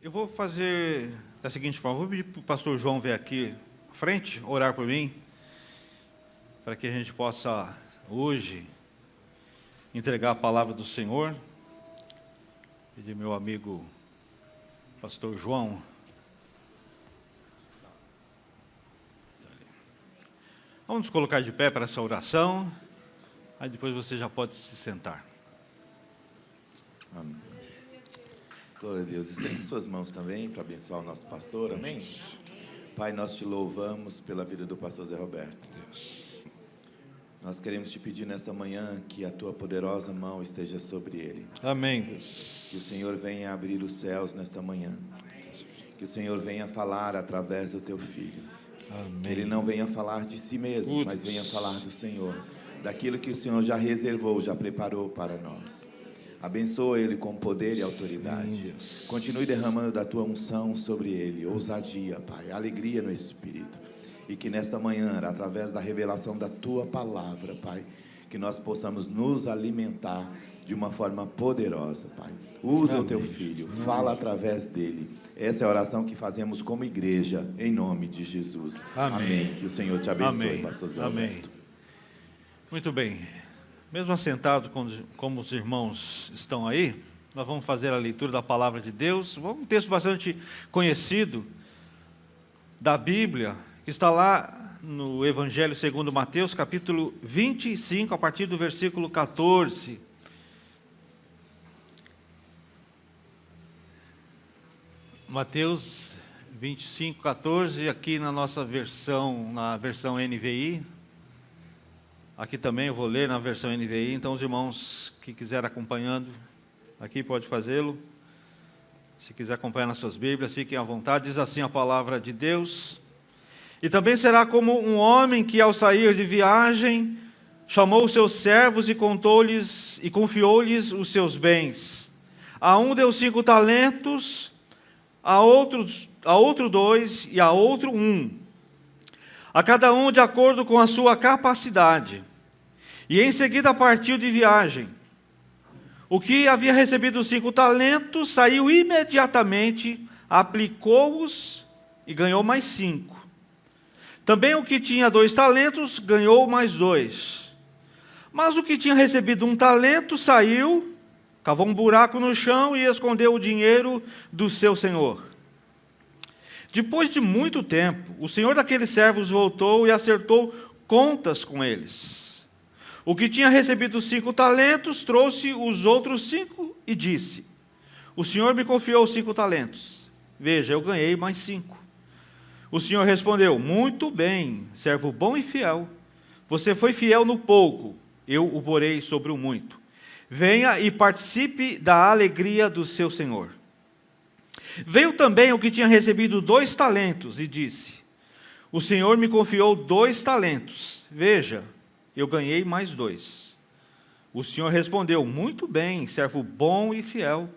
Eu vou fazer da seguinte forma, vou pedir para o pastor João vir aqui à frente, orar por mim, para que a gente possa hoje entregar a palavra do Senhor. Pedir meu amigo pastor João. Vamos nos colocar de pé para essa oração, aí depois você já pode se sentar. Amém. Glória a Deus. Estende suas mãos também para abençoar o nosso pastor. Amém? Pai, nós te louvamos pela vida do pastor Zé Roberto. Deus. Nós queremos te pedir nesta manhã que a tua poderosa mão esteja sobre ele. Amém, Deus. Que o Senhor venha abrir os céus nesta manhã. Que o Senhor venha falar através do teu filho. Amém. Que ele não venha falar de si mesmo, mas venha falar do Senhor. Daquilo que o Senhor já reservou, já preparou para nós. Abençoa ele com poder e autoridade. Continue derramando da tua unção sobre ele, ousadia, Pai, alegria no Espírito. E que nesta manhã, através da revelação da tua palavra, Pai, que nós possamos nos alimentar de uma forma poderosa, Pai. Usa o teu filho, fala através dele. Essa é a oração que fazemos como igreja, em nome de Jesus. Amém. Que o Senhor te abençoe, pastor Zé Roberto. Muito bem. Mesmo assentado como os irmãos estão aí, nós vamos fazer a leitura da palavra de Deus. Um texto bastante conhecido da Bíblia, que está lá no Evangelho segundo Mateus, capítulo 25, a partir do versículo 14. Mateus 25, 14, aqui na nossa versão, na versão NVI. Aqui também eu vou ler na versão NVI, então os irmãos que quiserem acompanhando, aqui pode fazê-lo. Se quiser acompanhar nas suas Bíblias, fiquem à vontade. Diz assim a palavra de Deus. E também será como um homem que ao sair de viagem, chamou os seus servos e contou-lhes e confiou-lhes os seus bens. A um deu 5 talentos, a outro 2 e a outro 1. A cada um de acordo com a sua capacidade. E em seguida partiu de viagem. O que havia recebido 5 talentos saiu imediatamente, aplicou-os e ganhou mais 5. Também o que tinha 2 talentos ganhou mais 2. Mas o que tinha recebido 1 talento saiu, cavou um buraco no chão e escondeu o dinheiro do seu senhor. Depois de muito tempo, o senhor daqueles servos voltou e acertou contas com eles. O que tinha recebido 5 talentos, trouxe os outros 5 e disse: o senhor me confiou 5 talentos. Veja, eu ganhei mais 5. O senhor respondeu: muito bem, servo bom e fiel. Você foi fiel no pouco, eu o porei sobre o muito. Venha e participe da alegria do seu senhor. Veio também o que tinha recebido 2 talentos e disse: o senhor me confiou 2 talentos. Veja, eu ganhei mais 2. O senhor respondeu: muito bem, servo bom e fiel.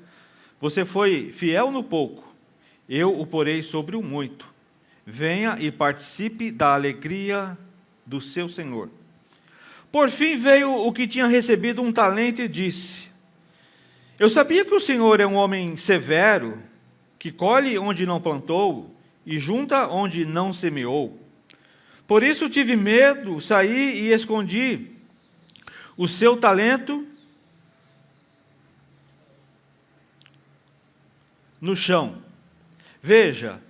Você foi fiel no pouco, eu o porei sobre o muito. Venha e participe da alegria do seu senhor. Por fim veio o que tinha recebido 1 talento e disse: eu sabia que o senhor é um homem severo, que colhe onde não plantou e junta onde não semeou. Por isso tive medo, saí e escondi o seu talento no chão. Veja,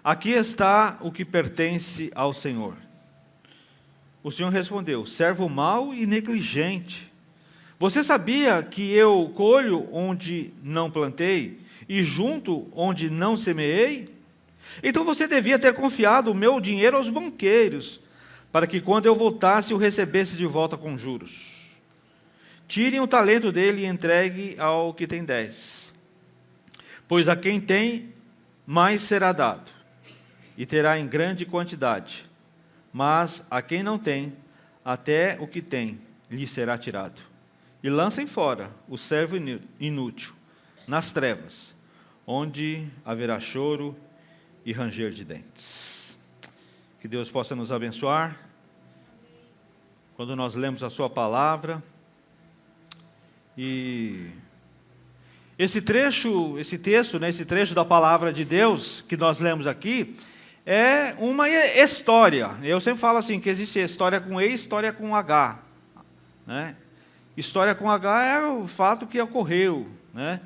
aqui está o que pertence ao Senhor. O Senhor respondeu: servo mau e negligente. Você sabia que eu colho onde não plantei e junto onde não semeei? Então você devia ter confiado o meu dinheiro aos banqueiros, para que quando eu voltasse o recebesse de volta com juros. Tirem o talento dele e entregue ao que tem 10. Pois a quem tem, mais será dado, e terá em grande quantidade. Mas a quem não tem, até o que tem lhe será tirado. E lancem fora o servo inútil, nas trevas, onde haverá choro e ranger de dentes. Que Deus possa nos abençoar quando nós lemos a sua palavra e esse texto, né, esse trecho da palavra de Deus que nós lemos aqui, é uma história. Eu sempre falo assim, que existe história com E e história com H. Né? História com H é o fato que ocorreu. Né?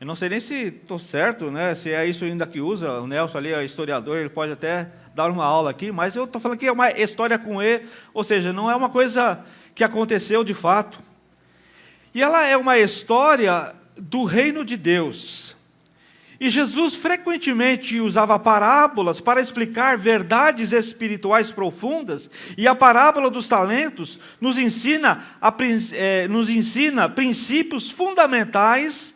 Eu não sei nem se estou certo, né, se é isso ainda que usa. O Nelson ali é historiador, ele pode até dar uma aula aqui, mas eu estou falando que é uma história com E, ou seja, não é uma coisa que aconteceu de fato. E ela é uma história do reino de Deus. E Jesus frequentemente usava parábolas para explicar verdades espirituais profundas, e a parábola dos talentos nos ensina princípios fundamentais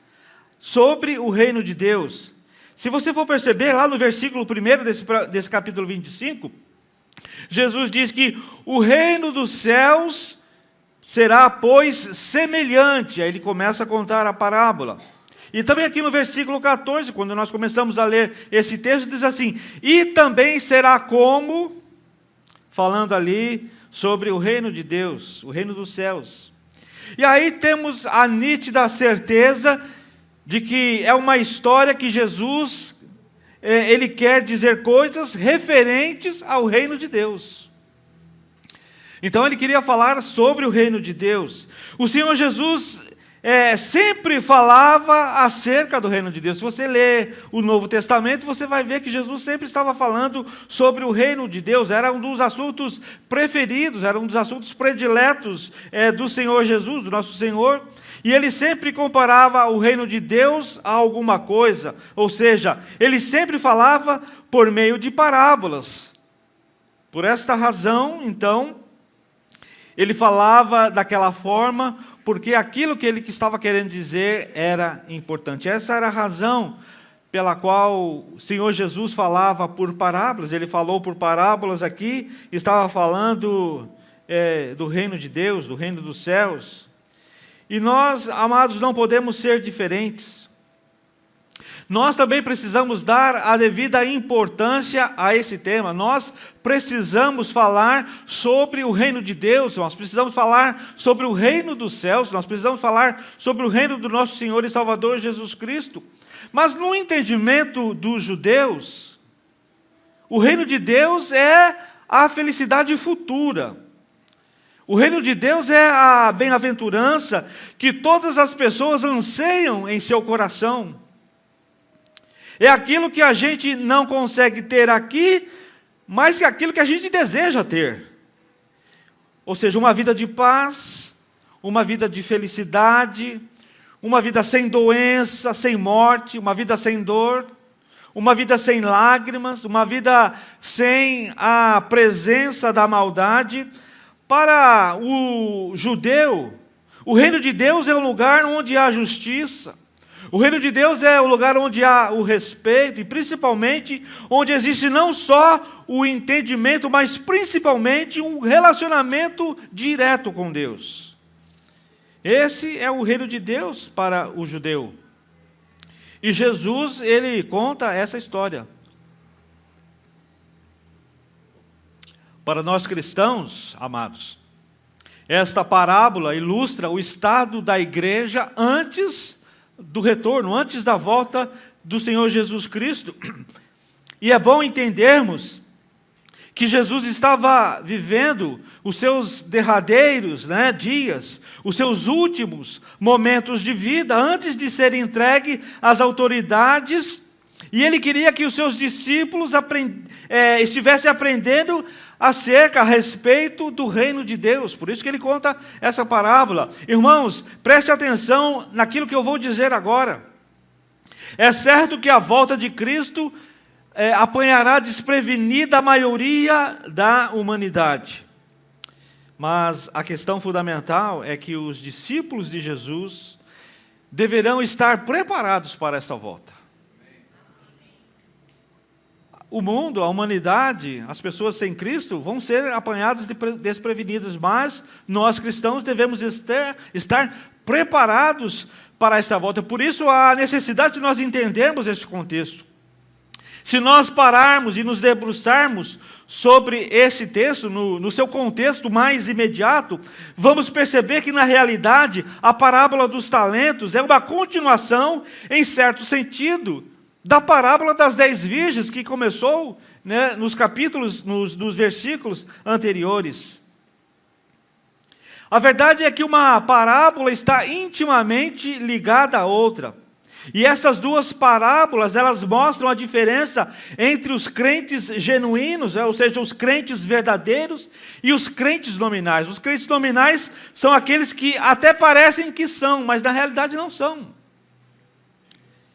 sobre o reino de Deus. Se você for perceber, lá no versículo 1 desse capítulo 25, Jesus diz que o reino dos céus será, pois, semelhante. Aí ele começa a contar a parábola. E também aqui no versículo 14, quando nós começamos a ler esse texto, diz assim: e também será como, falando ali sobre o reino de Deus, o reino dos céus. E aí temos a nítida certeza de que é uma história que Jesus, ele quer dizer coisas referentes ao reino de Deus. Então ele queria falar sobre o reino de Deus. O Senhor Jesus sempre falava acerca do reino de Deus. Se você ler o Novo Testamento, você vai ver que Jesus sempre estava falando sobre o reino de Deus. Era um dos assuntos preferidos, era um dos assuntos prediletos do Senhor Jesus, do nosso Senhor. E ele sempre comparava o reino de Deus a alguma coisa. Ou seja, ele sempre falava por meio de parábolas. Por esta razão, então, ele falava daquela forma, porque aquilo que ele estava querendo dizer era importante. Essa era a razão pela qual o Senhor Jesus falava por parábolas. Ele falou por parábolas aqui, estava falando do reino de Deus, do reino dos céus. E nós, amados, não podemos ser diferentes. Nós também precisamos dar a devida importância a esse tema. Nós precisamos falar sobre o reino de Deus, nós precisamos falar sobre o reino dos céus, nós precisamos falar sobre o reino do nosso Senhor e Salvador Jesus Cristo. Mas no entendimento dos judeus, o reino de Deus é a felicidade futura. O reino de Deus é a bem-aventurança que todas as pessoas anseiam em seu coração. É aquilo que a gente não consegue ter aqui, mas que aquilo que a gente deseja ter. Ou seja, uma vida de paz, uma vida de felicidade, uma vida sem doença, sem morte, uma vida sem dor, uma vida sem lágrimas, uma vida sem a presença da maldade. Para o judeu, o reino de Deus é um lugar onde há justiça. O reino de Deus é o lugar onde há o respeito e principalmente onde existe não só o entendimento, mas principalmente um relacionamento direto com Deus. Esse é o reino de Deus para o judeu. E Jesus, ele conta essa história. Para nós cristãos, amados, esta parábola ilustra o estado da igreja antes do retorno, antes da volta do Senhor Jesus Cristo. E é bom entendermos que Jesus estava vivendo os seus derradeiros dias, os seus últimos momentos de vida, antes de ser entregue às autoridades, e ele queria que os seus discípulos estivessem aprendendo a respeito do reino de Deus. Por isso que ele conta essa parábola. Irmãos, preste atenção naquilo que eu vou dizer agora. É certo que a volta de Cristo apanhará desprevenida a maioria da humanidade. Mas a questão fundamental é que os discípulos de Jesus deverão estar preparados para essa volta. O mundo, a humanidade, as pessoas sem Cristo vão ser apanhadas desprevenidas, mas nós cristãos devemos estar preparados para esta volta. Por isso a necessidade de nós entendermos este contexto. Se nós pararmos e nos debruçarmos sobre esse texto, no seu contexto mais imediato, vamos perceber que, na realidade, a parábola dos talentos é uma continuação, em certo sentido, da parábola das 10 virgens, que começou, né, nos capítulos, nos versículos anteriores. A verdade é que uma parábola está intimamente ligada à outra. E essas duas parábolas, elas mostram a diferença entre os crentes genuínos, ou seja, os crentes verdadeiros, e os crentes nominais. Os crentes nominais são aqueles que até parecem que são, mas na realidade não são.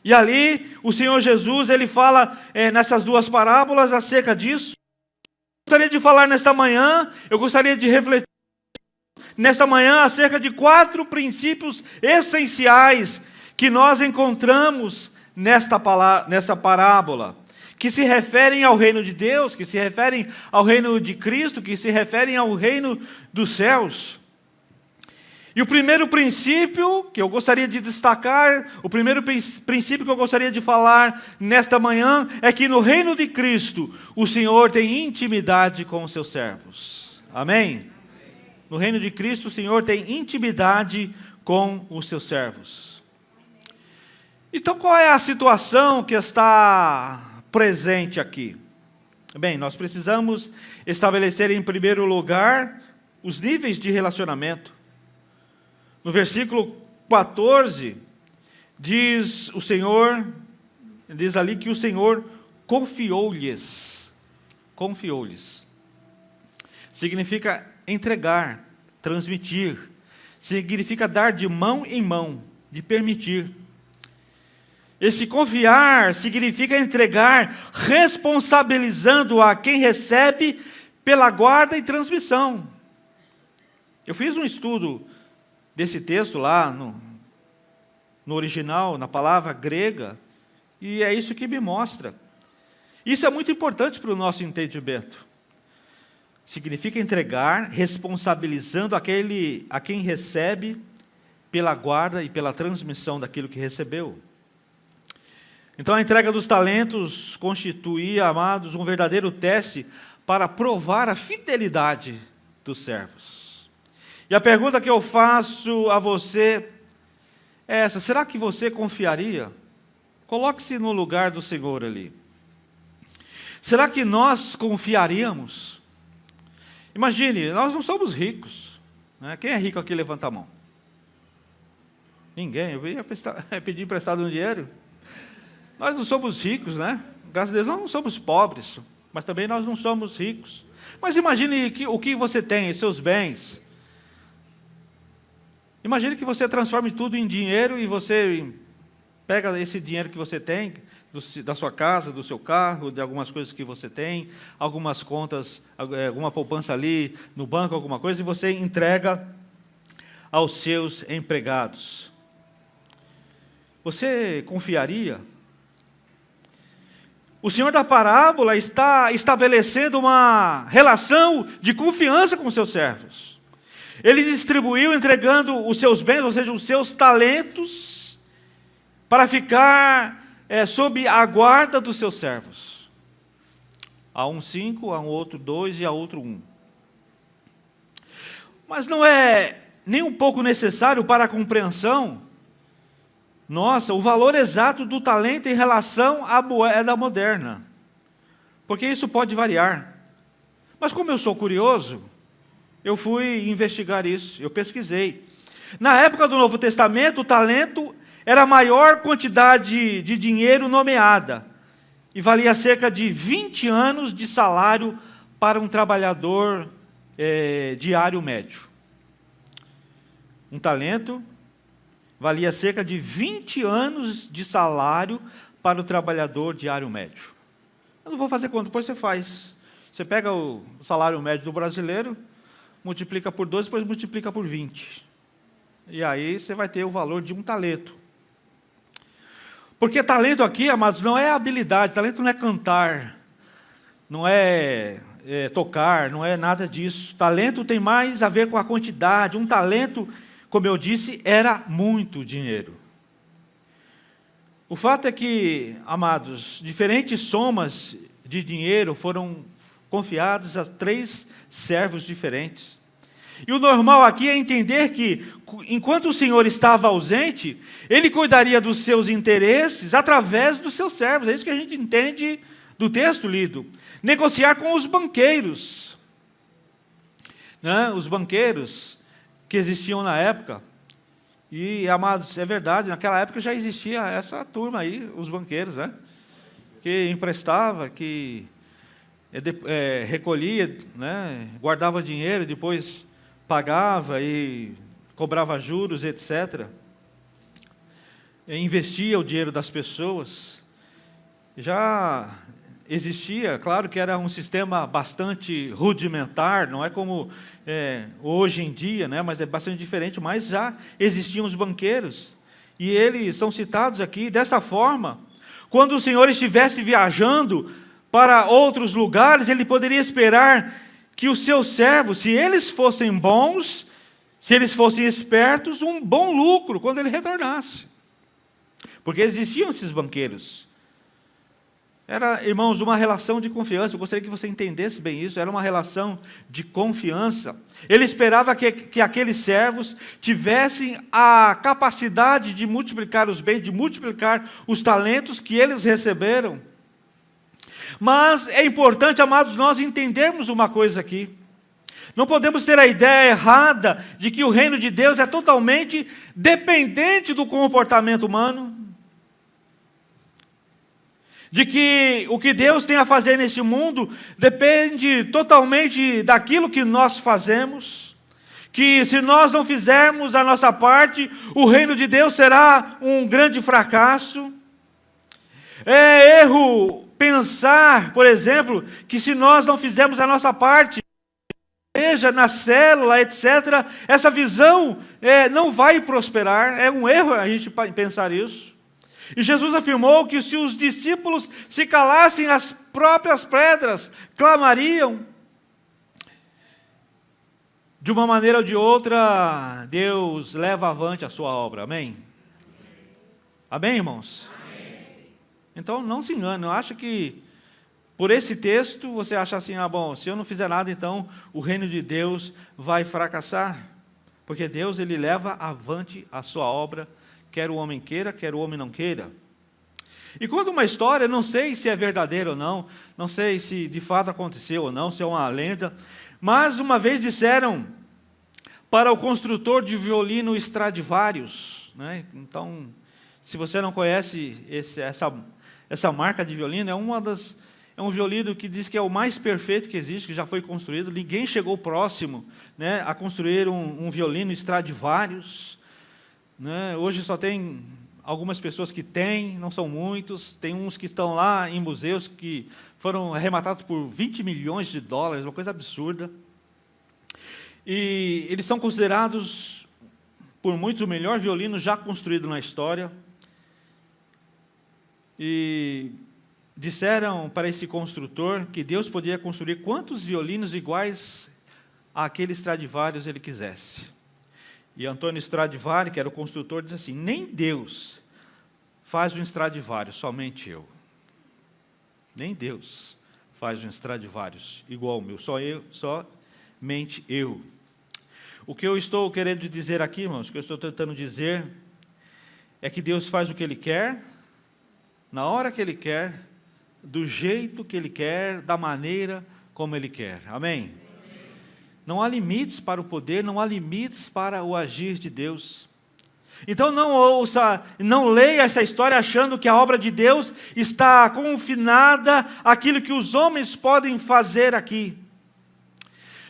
E ali, o Senhor Jesus, ele fala nessas duas parábolas acerca disso. Eu gostaria de falar nesta manhã, eu gostaria de refletir nesta manhã acerca de 4 princípios essenciais que nós encontramos nesta parábola, que se referem ao reino de Deus, que se referem ao reino de Cristo, que se referem ao reino dos céus. E o primeiro princípio que eu gostaria de destacar, o primeiro princípio que eu gostaria de falar nesta manhã, é que no reino de Cristo, o Senhor tem intimidade com os seus servos. Amém? No reino de Cristo, o Senhor tem intimidade com os seus servos. Então, qual é a situação que está presente aqui? Bem, nós precisamos estabelecer em primeiro lugar os níveis de relacionamento. No versículo 14, diz ali que o Senhor confiou-lhes. Confiou-lhes. Significa entregar, transmitir. Significa dar de mão em mão, de permitir. Esse confiar significa entregar, responsabilizando a quem recebe pela guarda e transmissão. Eu fiz um estudo desse texto lá no original, na palavra grega, e é isso que me mostra. Isso é muito importante para o nosso entendimento. Significa entregar, responsabilizando a quem recebe pela guarda e pela transmissão daquilo que recebeu. Então a entrega dos talentos constituía, amados, um verdadeiro teste para provar a fidelidade dos servos. E a pergunta que eu faço a você é essa: será que você confiaria? Coloque-se no lugar do Senhor ali. Será que nós confiaríamos? Imagine, nós não somos ricos, né? Quem é rico aqui, levanta a mão. Ninguém. Eu ia pedir emprestado um dinheiro. Nós não somos ricos, né? Graças a Deus, nós não somos pobres, mas também nós não somos ricos. Mas imagine o que você tem, seus bens. Imagine que você transforme tudo em dinheiro e você pega esse dinheiro que você tem, da sua casa, do seu carro, de algumas coisas que você tem, algumas contas, alguma poupança ali no banco, alguma coisa, e você entrega aos seus empregados. Você confiaria? O Senhor da parábola está estabelecendo uma relação de confiança com os seus servos. Ele distribuiu entregando os seus bens, ou seja, os seus talentos, para ficar sob a guarda dos seus servos. A um 5, a um outro 2 e a outro 1. Mas não é nem um pouco necessário para a compreensão nossa, o valor exato do talento em relação à moeda moderna. Porque isso pode variar. Mas como eu sou curioso, eu fui investigar isso, eu pesquisei. Na época do Novo Testamento, o talento era a maior quantidade de dinheiro nomeada. E valia cerca de 20 anos de salário para um trabalhador diário médio. Um talento valia cerca de 20 anos de salário para o trabalhador diário médio. Eu não vou fazer conta, depois você faz. Você pega o salário médio do brasileiro, multiplica por 12, depois multiplica por 20. E aí você vai ter o valor de um talento. Porque talento aqui, amados, não é habilidade, talento não é cantar, não é tocar, não é nada disso. Talento tem mais a ver com a quantidade. Um talento, como eu disse, era muito dinheiro. O fato é que, amados, diferentes somas de dinheiro foram confiadas a 3 servos diferentes. E o normal aqui é entender que, enquanto o Senhor estava ausente, Ele cuidaria dos seus interesses através dos seus servos. É isso que a gente entende do texto lido. Negociar com os banqueiros. Né? Os banqueiros que existiam na época. E, amados, é verdade, naquela época já existia essa turma aí, os banqueiros, né? Que emprestava, que recolhia, né? Guardava dinheiro, depois pagava e cobrava juros, etc. Investia o dinheiro das pessoas. Já existia, claro que era um sistema bastante rudimentar, não é como hoje em dia, né, mas é bastante diferente, mas já existiam os banqueiros, e eles são citados aqui dessa forma. Quando o Senhor estivesse viajando para outros lugares, Ele poderia esperar que os seus servos, se eles fossem bons, se eles fossem espertos, um bom lucro quando Ele retornasse. Porque existiam esses banqueiros. Era, irmãos, uma relação de confiança. Eu gostaria que você entendesse bem isso. Era uma relação de confiança. Ele esperava que aqueles servos tivessem a capacidade de multiplicar os bens, de multiplicar os talentos que eles receberam. Mas é importante, amados, nós entendermos uma coisa aqui. Não podemos ter a ideia errada de que o reino de Deus é totalmente dependente do comportamento humano. De que o que Deus tem a fazer neste mundo depende totalmente daquilo que nós fazemos, que se nós não fizermos a nossa parte, o reino de Deus será um grande fracasso. É erro pensar, por exemplo, que se nós não fizermos a nossa parte, seja na célula, etc., essa visão não vai prosperar. É um erro a gente pensar isso. E Jesus afirmou que se os discípulos se calassem, as próprias pedras clamariam. De uma maneira ou de outra, Deus leva avante a sua obra. Amém? Amém, irmãos? Amém. Então, não se engane. Eu acho que, por esse texto, você acha assim, bom, se eu não fizer nada, então o reino de Deus vai fracassar. Porque Deus, Ele leva avante a sua obra, quer o homem queira, quer o homem não queira. E quando uma história, não sei se é verdadeira ou não, não sei se de fato aconteceu ou não, se é uma lenda, mas uma vez disseram para o construtor de violino Stradivarius, né? Então, se você não conhece essa marca de violino, é um violino que diz que é o mais perfeito que existe, que já foi construído. Ninguém chegou próximo, né, a construir um violino Stradivarius. Né? Hoje só tem algumas pessoas que têm, não são muitos. Tem uns que estão lá em museus que foram arrematados por 20 milhões de dólares, uma coisa absurda. E eles são considerados, por muitos, o melhor violino já construído na história. E disseram para esse construtor que Deus podia construir quantos violinos iguais àquele Stradivarius ele quisesse. E Antônio Stradivari, que era o construtor, diz assim: nem Deus faz um Stradivarius, somente eu. Nem Deus faz um Stradivarius igual ao meu, somente eu. O que eu estou querendo dizer aqui, irmãos, o que eu estou tentando dizer, é que Deus faz o que Ele quer, na hora que Ele quer, do jeito que Ele quer, da maneira como Ele quer. Amém? Não há limites para o poder, não há limites para o agir de Deus. Então não leia essa história achando que a obra de Deus está confinada àquilo que os homens podem fazer aqui.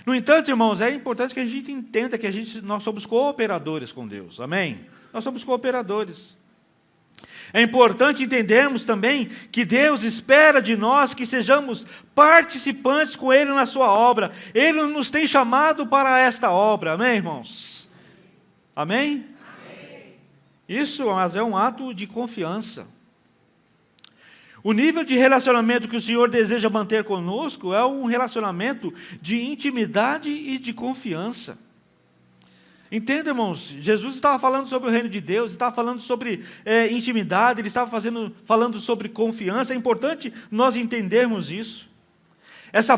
No entanto, irmãos, é importante que a gente entenda que nós somos cooperadores com Deus. Amém? Nós somos cooperadores. É importante entendermos também que Deus espera de nós que sejamos participantes com Ele na sua obra. Ele nos tem chamado para esta obra. Amém, irmãos? Amém? Amém. Isso é um ato de confiança. O nível de relacionamento que o Senhor deseja manter conosco é um relacionamento de intimidade e de confiança. Entenda, irmãos, Jesus estava falando sobre o reino de Deus, estava falando sobre intimidade, Ele estava falando sobre confiança. É importante nós entendermos isso. Essa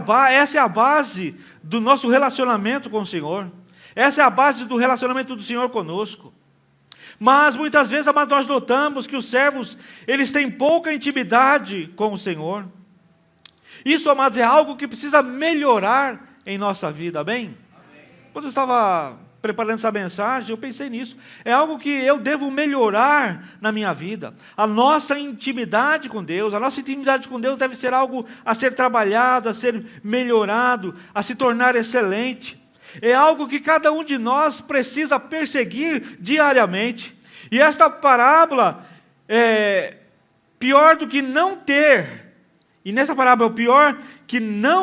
é a base do nosso relacionamento com o Senhor. Essa é a base do relacionamento do Senhor conosco. Mas muitas vezes, amados, nós notamos que os servos, eles têm pouca intimidade com o Senhor. Isso, amados, é algo que precisa melhorar em nossa vida, amém? Quando eu estava preparando essa mensagem, eu pensei nisso. É algo que eu devo melhorar na minha vida. A nossa intimidade com Deus deve ser algo a ser trabalhado, a ser melhorado, a se tornar excelente. É algo que cada um de nós precisa perseguir diariamente. E esta parábola é pior do que não ter. E nessa parábola, o pior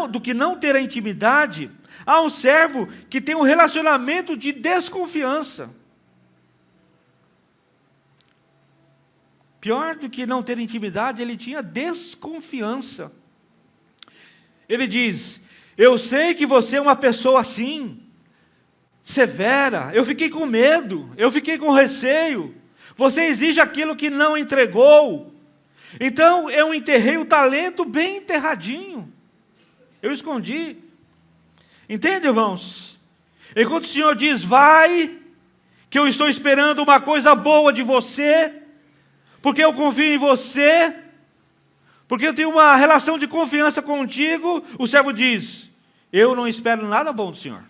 do que não ter a intimidade, há um servo que tem um relacionamento de desconfiança. Pior do que não ter intimidade, ele tinha desconfiança. Ele diz: eu sei que você é uma pessoa assim, severa, eu fiquei com medo, eu fiquei com receio, você exige aquilo que não entregou, então eu enterrei o talento bem enterradinho, eu escondi. Entende, irmãos? Enquanto o Senhor diz: vai, que eu estou esperando uma coisa boa de você, porque eu confio em você, porque eu tenho uma relação de confiança contigo, o servo diz: eu não espero nada bom do Senhor.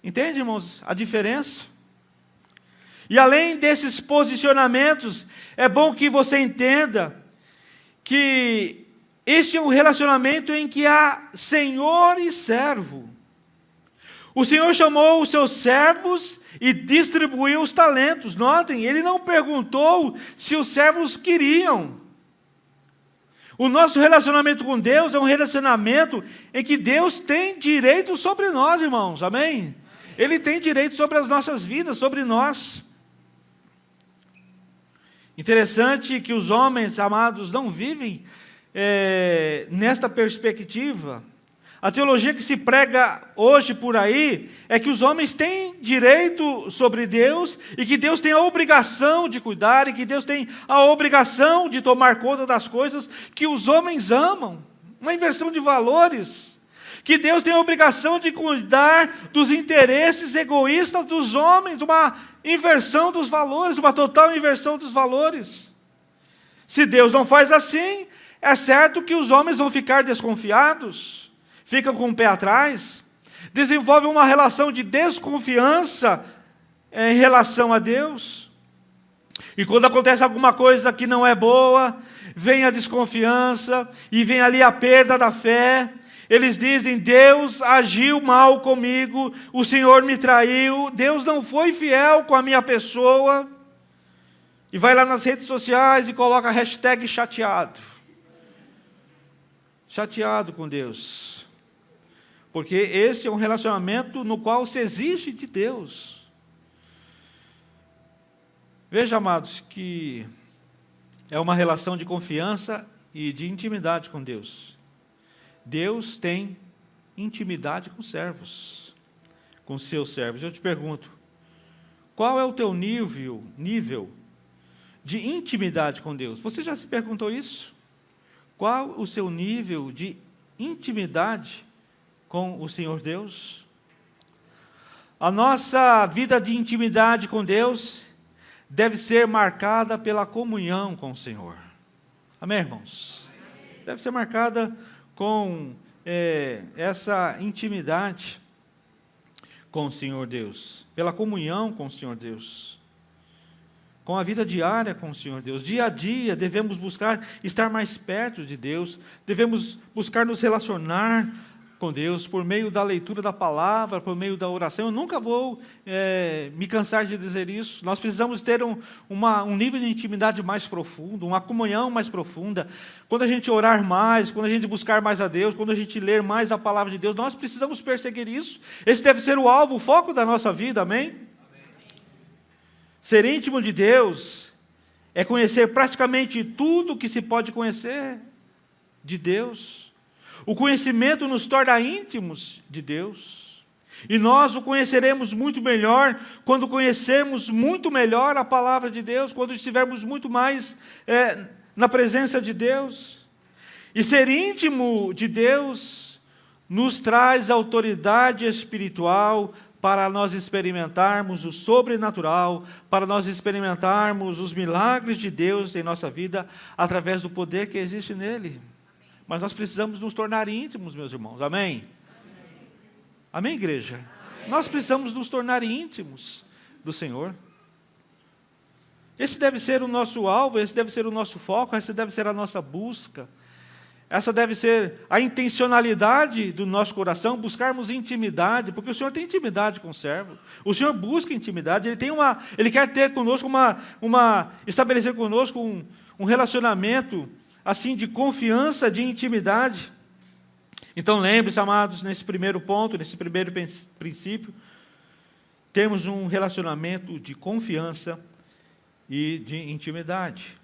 Entende, irmãos, a diferença? E além desses posicionamentos, é bom que você entenda que este é um relacionamento em que há senhor e servo. O Senhor chamou os seus servos e distribuiu os talentos. Notem, Ele não perguntou se os servos queriam. O nosso relacionamento com Deus é um relacionamento em que Deus tem direito sobre nós, irmãos, amém? Ele tem direito sobre as nossas vidas, sobre nós. Interessante que os homens, amados, não vivem nesta perspectiva. A teologia que se prega hoje por aí é que os homens têm direito sobre Deus e que Deus tem a obrigação de cuidar e que Deus tem a obrigação de tomar conta das coisas que os homens amam. Uma inversão de valores. Que Deus tem a obrigação de cuidar dos interesses egoístas dos homens, uma inversão dos valores, uma total inversão dos valores. Se Deus não faz assim, é certo que os homens vão ficar desconfiados, ficam com o pé atrás, desenvolvem uma relação de desconfiança em relação a Deus. E quando acontece alguma coisa que não é boa, vem a desconfiança e vem ali a perda da fé. Eles dizem: Deus agiu mal comigo, o Senhor me traiu, Deus não foi fiel com a minha pessoa. E vai lá nas redes sociais e coloca a hashtag chateado. Chateado com Deus. Porque esse é um relacionamento no qual se exige de Deus. Veja, amados, que é uma relação de confiança e de intimidade com Deus. Deus tem intimidade com servos, com seus servos. Eu te pergunto, qual é o teu nível de intimidade com Deus? Você já se perguntou isso? Qual o seu nível de intimidade com o Senhor Deus? A nossa vida de intimidade com Deus deve ser marcada pela comunhão com o Senhor. Amém, irmãos? Deve ser marcada com essa intimidade com o Senhor Deus, pela comunhão com o Senhor Deus, com a vida diária com o Senhor Deus. Dia a dia devemos buscar estar mais perto de Deus, devemos buscar nos relacionar com Deus, por meio da leitura da palavra, por meio da oração. Eu nunca vou me cansar de dizer isso. Nós precisamos ter um nível de intimidade mais profundo, uma comunhão mais profunda. Quando a gente orar mais, quando a gente buscar mais a Deus, quando a gente ler mais a palavra de Deus, nós precisamos perseguir isso. Esse deve ser o alvo, o foco da nossa vida, amém? Ser íntimo de Deus é conhecer praticamente tudo que se pode conhecer de Deus. O conhecimento nos torna íntimos de Deus. E nós o conheceremos muito melhor quando conhecermos muito melhor a palavra de Deus, quando estivermos muito mais na presença de Deus. E ser íntimo de Deus nos traz autoridade espiritual para nós experimentarmos o sobrenatural, para nós experimentarmos os milagres de Deus em nossa vida, através do poder que existe nele. Mas nós precisamos nos tornar íntimos, meus irmãos, amém? Amém, igreja? Amém. Nós precisamos nos tornar íntimos do Senhor. Esse deve ser o nosso alvo, esse deve ser o nosso foco, essa deve ser a nossa busca. Essa deve ser a intencionalidade do nosso coração, buscarmos intimidade, porque o Senhor tem intimidade com o servo. O Senhor busca intimidade, Ele quer ter conosco estabelecer conosco um relacionamento assim de confiança, de intimidade. Então lembre-se, amados, nesse primeiro ponto, nesse primeiro princípio, temos um relacionamento de confiança e de intimidade.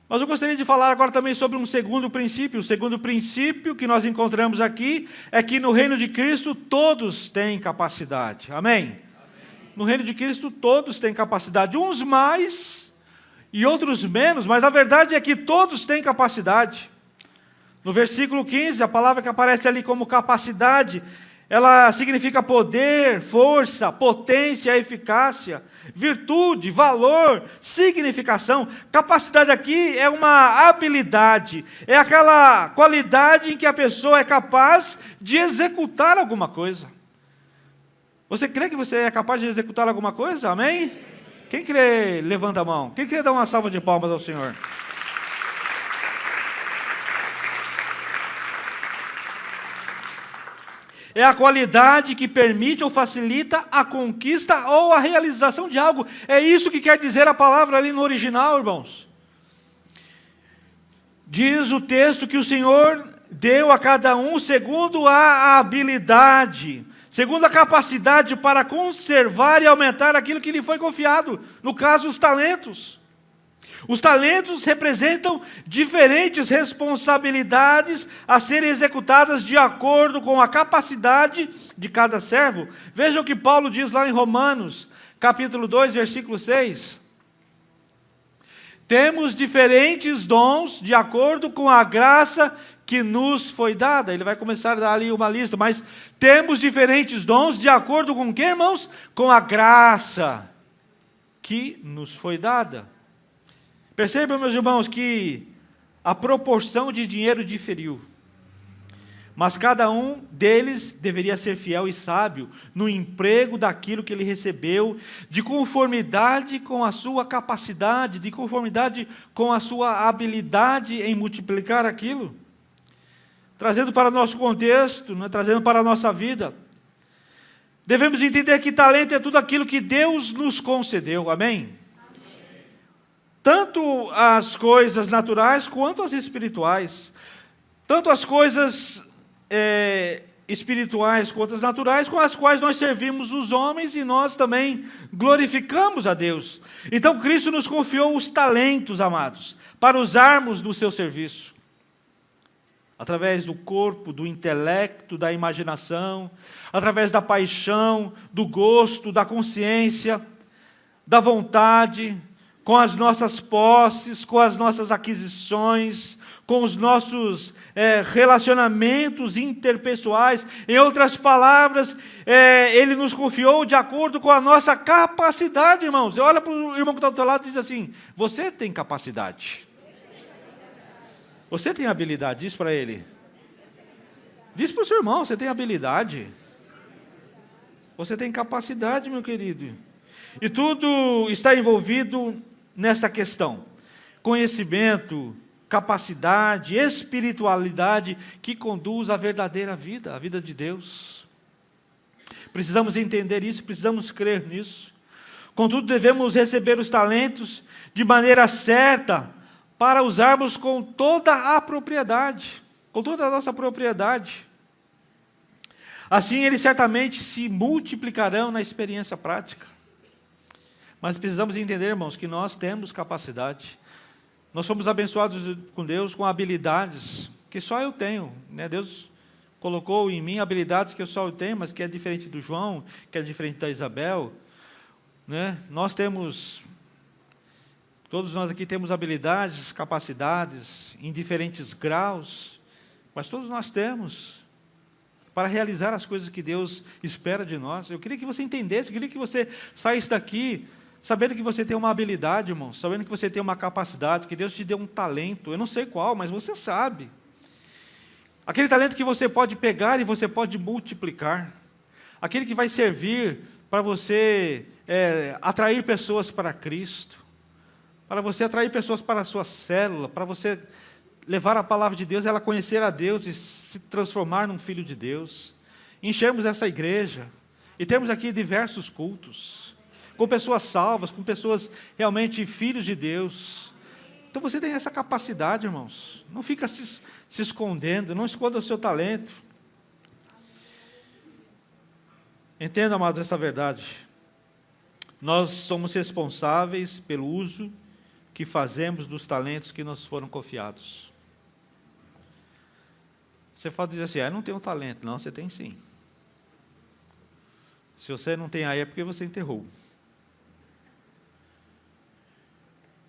Mas eu gostaria de falar agora também sobre um segundo princípio. O segundo princípio que nós encontramos aqui é que no reino de Cristo todos têm capacidade. Amém? Amém. No reino de Cristo todos têm capacidade, uns mais e outros menos, mas a verdade é que todos têm capacidade. No versículo 15, a palavra que aparece ali como capacidade, ela significa poder, força, potência, eficácia, virtude, valor, significação. Capacidade aqui é uma habilidade, é aquela qualidade em que a pessoa é capaz de executar alguma coisa. Você crê que você é capaz de executar alguma coisa? Amém? Quem crê, levanta a mão. Quem crê, dá uma salva de palmas ao Senhor. É a qualidade que permite ou facilita a conquista ou a realização de algo. É isso que quer dizer a palavra ali no original, irmãos. Diz o texto que o Senhor deu a cada um segundo a habilidade, segundo a capacidade para conservar e aumentar aquilo que lhe foi confiado. No caso, os talentos. Os talentos representam diferentes responsabilidades a serem executadas de acordo com a capacidade de cada servo. Veja o que Paulo diz lá em Romanos, capítulo 2, versículo 6. Temos diferentes dons de acordo com a graça que nos foi dada. Ele vai começar a dar ali uma lista, mas temos diferentes dons de acordo com o que, irmãos? Com a graça que nos foi dada. Percebam, meus irmãos, que a proporção de dinheiro diferiu, mas cada um deles deveria ser fiel e sábio no emprego daquilo que ele recebeu, de conformidade com a sua capacidade, de conformidade com a sua habilidade em multiplicar aquilo. Trazendo para o nosso contexto, trazendo para a nossa vida, devemos entender que talento é tudo aquilo que Deus nos concedeu, amém? Tanto as coisas naturais quanto as espirituais. Tanto as coisas espirituais quanto as naturais, com as quais nós servimos os homens e nós também glorificamos a Deus. Então Cristo nos confiou os talentos, amados, para usarmos no seu serviço. Através do corpo, do intelecto, da imaginação, através da paixão, do gosto, da consciência, da vontade, com as nossas posses, com as nossas aquisições, com os nossos relacionamentos interpessoais. Em outras palavras, Ele nos confiou de acordo com a nossa capacidade, irmãos. Olha para o irmão que está do teu lado e diz assim: você tem capacidade. Você tem habilidade, diz para ele. Diz para o seu irmão, você tem habilidade. Você tem capacidade, meu querido. E tudo está envolvido nesta questão: conhecimento, capacidade, espiritualidade que conduz à verdadeira vida, a vida de Deus. Precisamos entender isso, precisamos crer nisso. Contudo, devemos receber os talentos de maneira certa, para usarmos com toda a propriedade, com toda a nossa propriedade. Assim, eles certamente se multiplicarão na experiência prática. Mas precisamos entender, irmãos, que nós temos capacidade. Nós somos abençoados com Deus, com habilidades que só eu tenho, né? Deus colocou em mim habilidades que só eu tenho, mas que é diferente do João, que é diferente da Isabel, né? Nós temos Todos nós aqui temos habilidades, capacidades, em diferentes graus, mas todos nós temos para realizar as coisas que Deus espera de nós. Eu queria que você entendesse, eu queria que você saísse daqui sabendo que você tem uma habilidade, irmão, sabendo que você tem uma capacidade, que Deus te deu um talento, eu não sei qual, mas você sabe. Aquele talento que você pode pegar e você pode multiplicar. Aquele que vai servir para você atrair pessoas para Cristo, para você atrair pessoas para a sua célula, para você levar a palavra de Deus, ela conhecer a Deus e se transformar num filho de Deus. Enchermos essa igreja, e temos aqui diversos cultos, com pessoas salvas, com pessoas realmente filhos de Deus. Então você tem essa capacidade, irmãos. Não fica se escondendo, não esconda o seu talento. Entenda, amados, essa verdade. Nós somos responsáveis pelo uso que fazemos dos talentos que nos foram confiados. Você pode dizer assim, eu não tenho talento. Não, você tem sim. Se você não tem aí é porque você enterrou.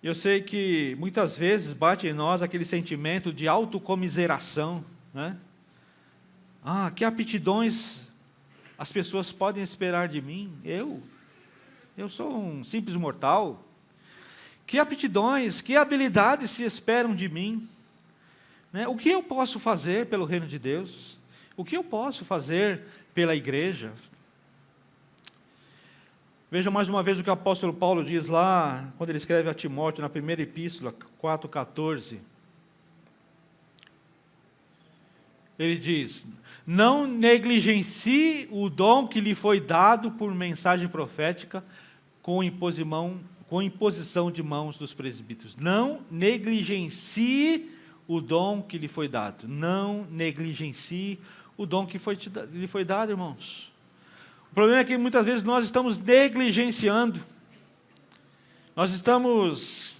Eu sei que muitas vezes bate em nós aquele sentimento de autocomiseração, né? Que aptidões as pessoas podem esperar de mim? Eu sou um simples mortal. Que aptidões, que habilidades se esperam de mim? Né? O que eu posso fazer pelo reino de Deus? O que eu posso fazer pela igreja? Veja mais uma vez o que o apóstolo Paulo diz lá, quando ele escreve a Timóteo, na primeira epístola, 4,14. Ele diz, não negligencie o dom que lhe foi dado por mensagem profética com imposição de mãos dos presbíteros. Não negligencie o dom que lhe foi dado. Não negligencie o dom que lhe foi dado, irmãos. O problema é que muitas vezes nós estamos negligenciando. Nós estamos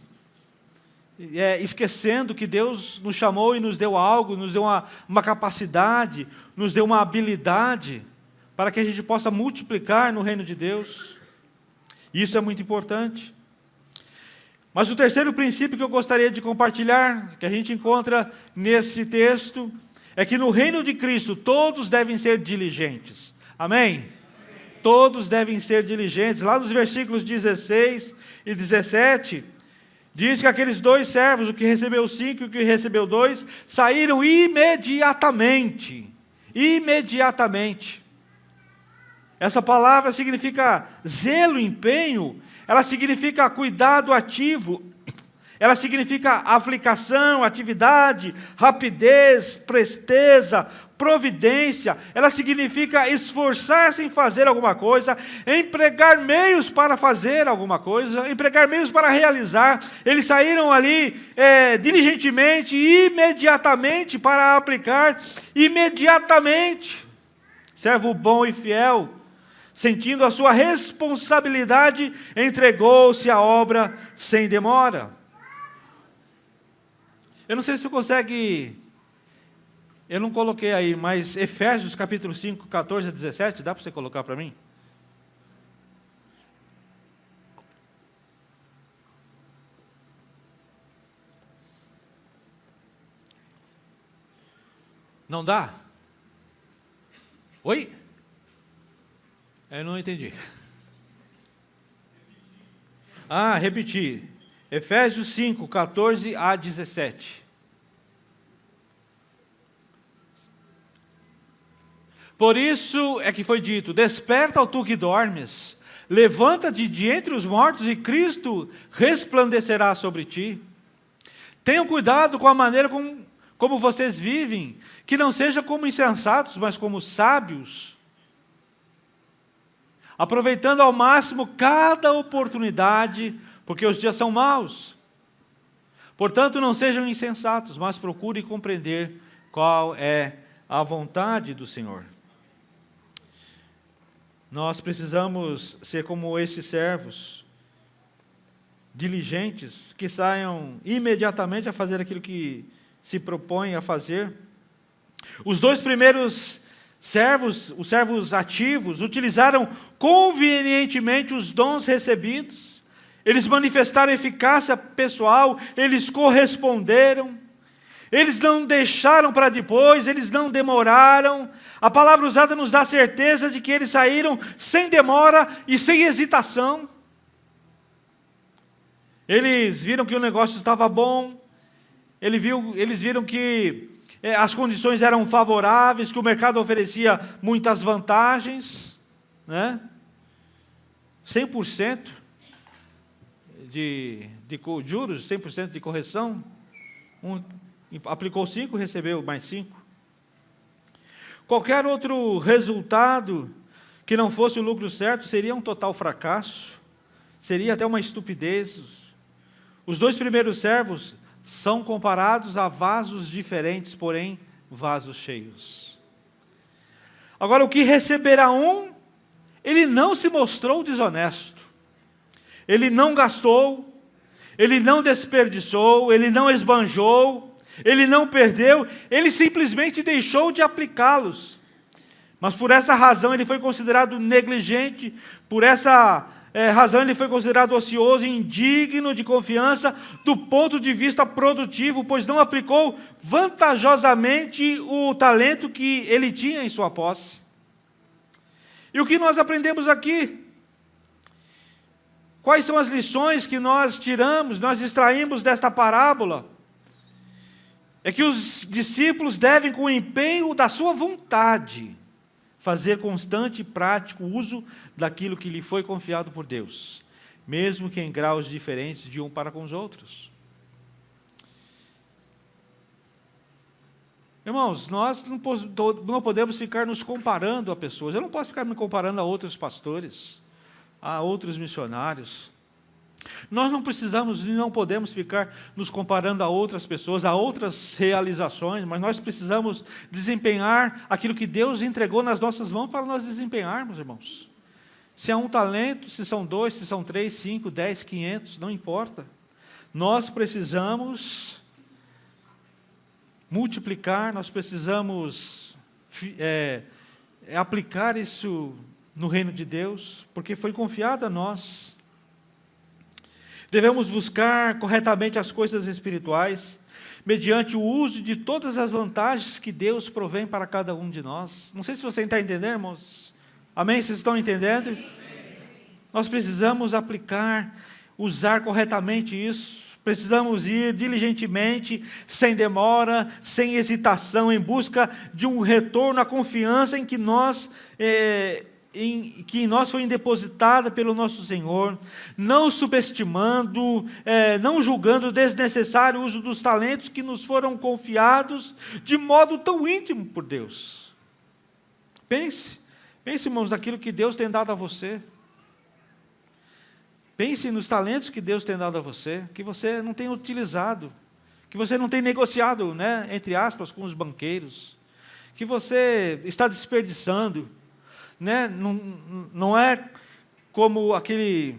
esquecendo que Deus nos chamou e nos deu algo, nos deu uma capacidade, nos deu uma habilidade para que a gente possa multiplicar no reino de Deus. Isso é muito importante. Mas o terceiro princípio que eu gostaria de compartilhar, que a gente encontra nesse texto, é que no reino de Cristo todos devem ser diligentes. Amém? Todos devem ser diligentes. Lá nos versículos 16 e 17, diz que aqueles dois servos, o que recebeu 5 e o que recebeu 2, saíram imediatamente. Imediatamente. Essa palavra significa zelo, empenho, ela significa cuidado ativo, ela significa aplicação, atividade, rapidez, presteza, providência, ela significa esforçar-se em fazer alguma coisa, empregar meios para fazer alguma coisa, empregar meios para realizar. Eles saíram ali diligentemente, imediatamente para aplicar, imediatamente. Servo bom e fiel, sentindo a sua responsabilidade, entregou-se à obra sem demora. Eu não sei se você consegue, eu não coloquei aí, mas Efésios capítulo 5, 14 a 17, dá para você colocar para mim? Não dá? Oi? Eu não entendi. Repetir. Efésios 5, 14 a 17. Por isso é que foi dito, desperta, ó tu que dormes, levanta-te de entre os mortos e Cristo resplandecerá sobre ti. Tenham cuidado com a maneira como vocês vivem, que não seja como insensatos, mas como sábios, aproveitando ao máximo cada oportunidade, porque os dias são maus. Portanto, não sejam insensatos, mas procurem compreender qual é a vontade do Senhor. Nós precisamos ser como esses servos, diligentes, que saiam imediatamente a fazer aquilo que se propõem a fazer. Os dois primeiros servos, os servos ativos, utilizaram convenientemente os dons recebidos. eles manifestaram eficácia pessoal, eles corresponderam, eles não deixaram para depois, eles não demoraram. A palavra usada nos dá certeza de que eles saíram sem demora e sem hesitação. Eles viram que o negócio estava bom, eles viram que as condições eram favoráveis, que o mercado oferecia muitas vantagens, né? 100% de juros, 100% de correção. Aplicou 5, recebeu mais 5. Qualquer outro resultado que não fosse o lucro certo seria um total fracasso, seria até uma estupidez. Os 2 primeiros servos são comparados a vasos diferentes, porém vasos cheios. Agora, o que receberá um, ele não se mostrou desonesto, ele não gastou, ele não desperdiçou, ele não esbanjou, ele não perdeu, ele simplesmente deixou de aplicá-los. Mas por essa razão ele foi considerado negligente, por essa razão ele foi considerado ocioso e indigno de confiança do ponto de vista produtivo, pois não aplicou vantajosamente o talento que ele tinha em sua posse. E o que nós aprendemos aqui? Quais são as lições que nós tiramos, nós extraímos desta parábola? É que os discípulos devem, com o empenho da sua vontade, fazer constante e prático uso daquilo que lhe foi confiado por Deus, mesmo que em graus diferentes de um para com os outros. Irmãos, nós não podemos ficar nos comparando a pessoas. Eu não posso ficar me comparando a outros pastores, a outros missionários. Nós não precisamos e não podemos ficar nos comparando a outras pessoas, a outras realizações, mas nós precisamos desempenhar aquilo que Deus entregou nas nossas mãos para nós desempenharmos, irmãos. Se é um talento, se são 2, se são 3, 5, 10, 500, não importa. Nós precisamos multiplicar, nós precisamos aplicar isso no reino de Deus, porque foi confiado a nós. Devemos buscar corretamente as coisas espirituais, mediante o uso de todas as vantagens que Deus provém para cada um de nós. Não sei se você está entendendo, irmãos. Amém? Vocês estão entendendo? Nós precisamos aplicar, usar corretamente isso. Precisamos ir diligentemente, sem demora, sem hesitação, em busca de um retorno à confiança em que em nós foi depositada pelo nosso Senhor, não subestimando, não julgando desnecessário o uso dos talentos que nos foram confiados de modo tão íntimo por Deus. Pense, irmãos, naquilo que Deus tem dado a você. Pense nos talentos que Deus tem dado a você, que você não tem utilizado, que você não tem negociado, né, entre aspas, com os banqueiros, que você está desperdiçando, né? Não é como aquele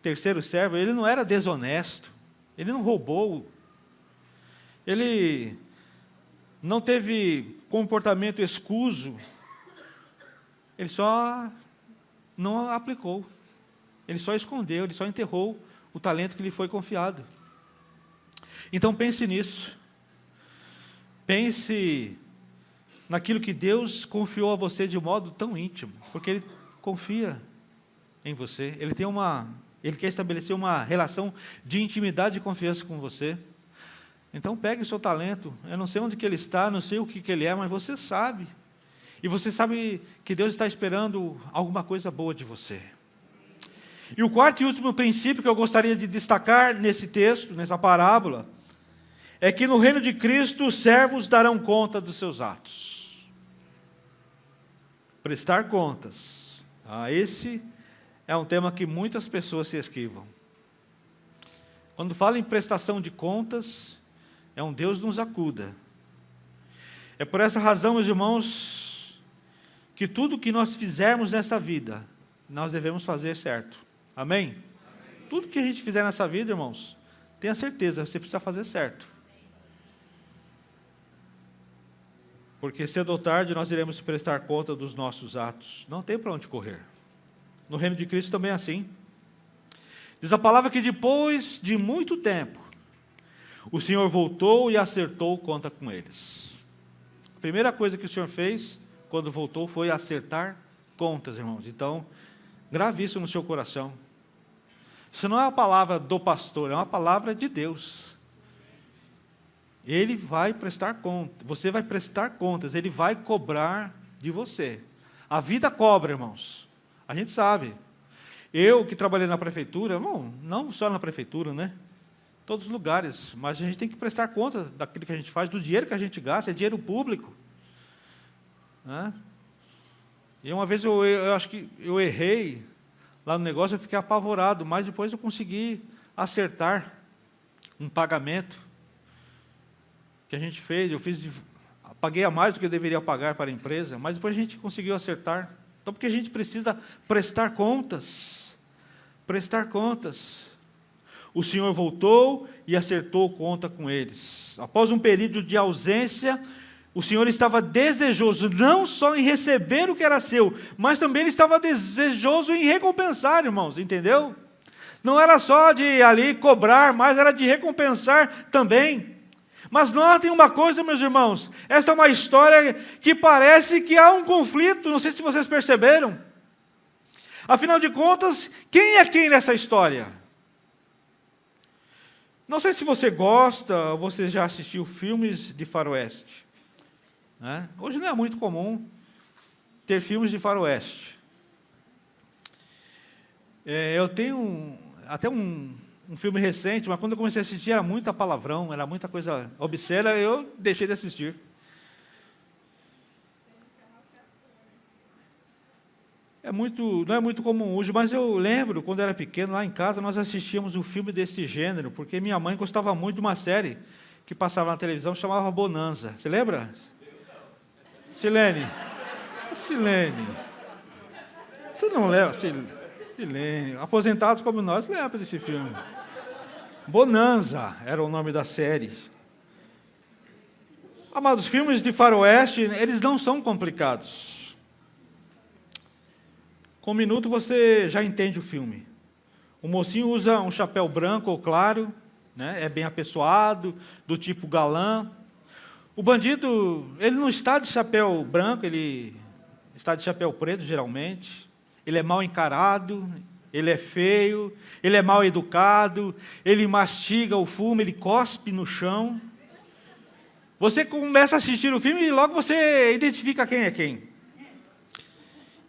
terceiro servo, ele não era desonesto, ele não roubou, ele não teve comportamento escuso, ele só não aplicou, ele só escondeu, ele só enterrou o talento que lhe foi confiado. Então pense nisso, pense naquilo que Deus confiou a você de modo tão íntimo, porque Ele confia em você, Ele quer estabelecer uma relação de intimidade e confiança com você. Então pegue o seu talento, eu não sei onde que ele está, não sei o que ele é, mas você sabe, e você sabe que Deus está esperando alguma coisa boa de você. E o quarto e último princípio que eu gostaria de destacar nesse texto, nessa parábola, é que no reino de Cristo os servos darão conta dos seus atos. Prestar contas. Esse é um tema que muitas pessoas se esquivam. Quando fala em prestação de contas, é um Deus nos acuda. É por essa razão, meus irmãos, que tudo que nós fizermos nessa vida, nós devemos fazer certo. Amém? Amém? Tudo que a gente fizer nessa vida, irmãos, tenha certeza, você precisa fazer certo. Porque cedo ou tarde nós iremos prestar conta dos nossos atos. Não tem para onde correr. No reino de Cristo também é assim. Diz a palavra que depois de muito tempo, o Senhor voltou e acertou conta com eles. A primeira coisa que o Senhor fez, quando voltou, foi acertar contas, irmãos. Então, grave isso no seu coração. Isso não é uma palavra do pastor, é uma palavra de Deus. Ele vai prestar contas, você vai prestar contas, Ele vai cobrar de você. A vida cobra, irmãos. A gente sabe. Eu que trabalhei na prefeitura, bom, não só na prefeitura, né? Todos os lugares, mas a gente tem que prestar conta daquilo que a gente faz, do dinheiro que a gente gasta, é dinheiro público. Né? E uma vez eu acho que eu errei lá no negócio, eu fiquei apavorado, mas depois eu consegui acertar um pagamento que a gente fez, paguei a mais do que eu deveria pagar para a empresa, mas depois a gente conseguiu acertar. Então, porque a gente precisa prestar contas. Prestar contas. O Senhor voltou e acertou conta com eles. Após um período de ausência, o Senhor estava desejoso não só em receber o que era seu, mas também ele estava desejoso em recompensar, irmãos, entendeu? Não era só de ali cobrar, mas era de recompensar também. Mas notem uma coisa, meus irmãos, essa é uma história que parece que há um conflito, não sei se vocês perceberam. Afinal de contas, quem é quem nessa história? Não sei se você gosta, ou você já assistiu filmes de faroeste. Né? Hoje não é muito comum ter filmes de faroeste. Eu tenho até um filme recente, mas quando eu comecei a assistir era muita palavrão, era muita coisa obscena, eu deixei de assistir. Não é muito comum hoje, mas eu lembro, quando eu era pequeno, lá em casa, nós assistíamos um filme desse gênero, porque minha mãe gostava muito de uma série que passava na televisão, chamava Bonanza. Você lembra? Silene. Você não lembra? Silene. Aposentados como nós, lembra desse filme. Bonanza era o nome da série. Amados, filmes de faroeste, eles não são complicados. Com um minuto você já entende o filme. O mocinho usa um chapéu branco ou claro, né? É bem apessoado, do tipo galã. O bandido, ele não está de chapéu branco, ele está de chapéu preto, geralmente. Ele é mal encarado, ele é feio, ele é mal educado, ele mastiga o fumo, ele cospe no chão. Você começa a assistir o filme e logo você identifica quem é quem.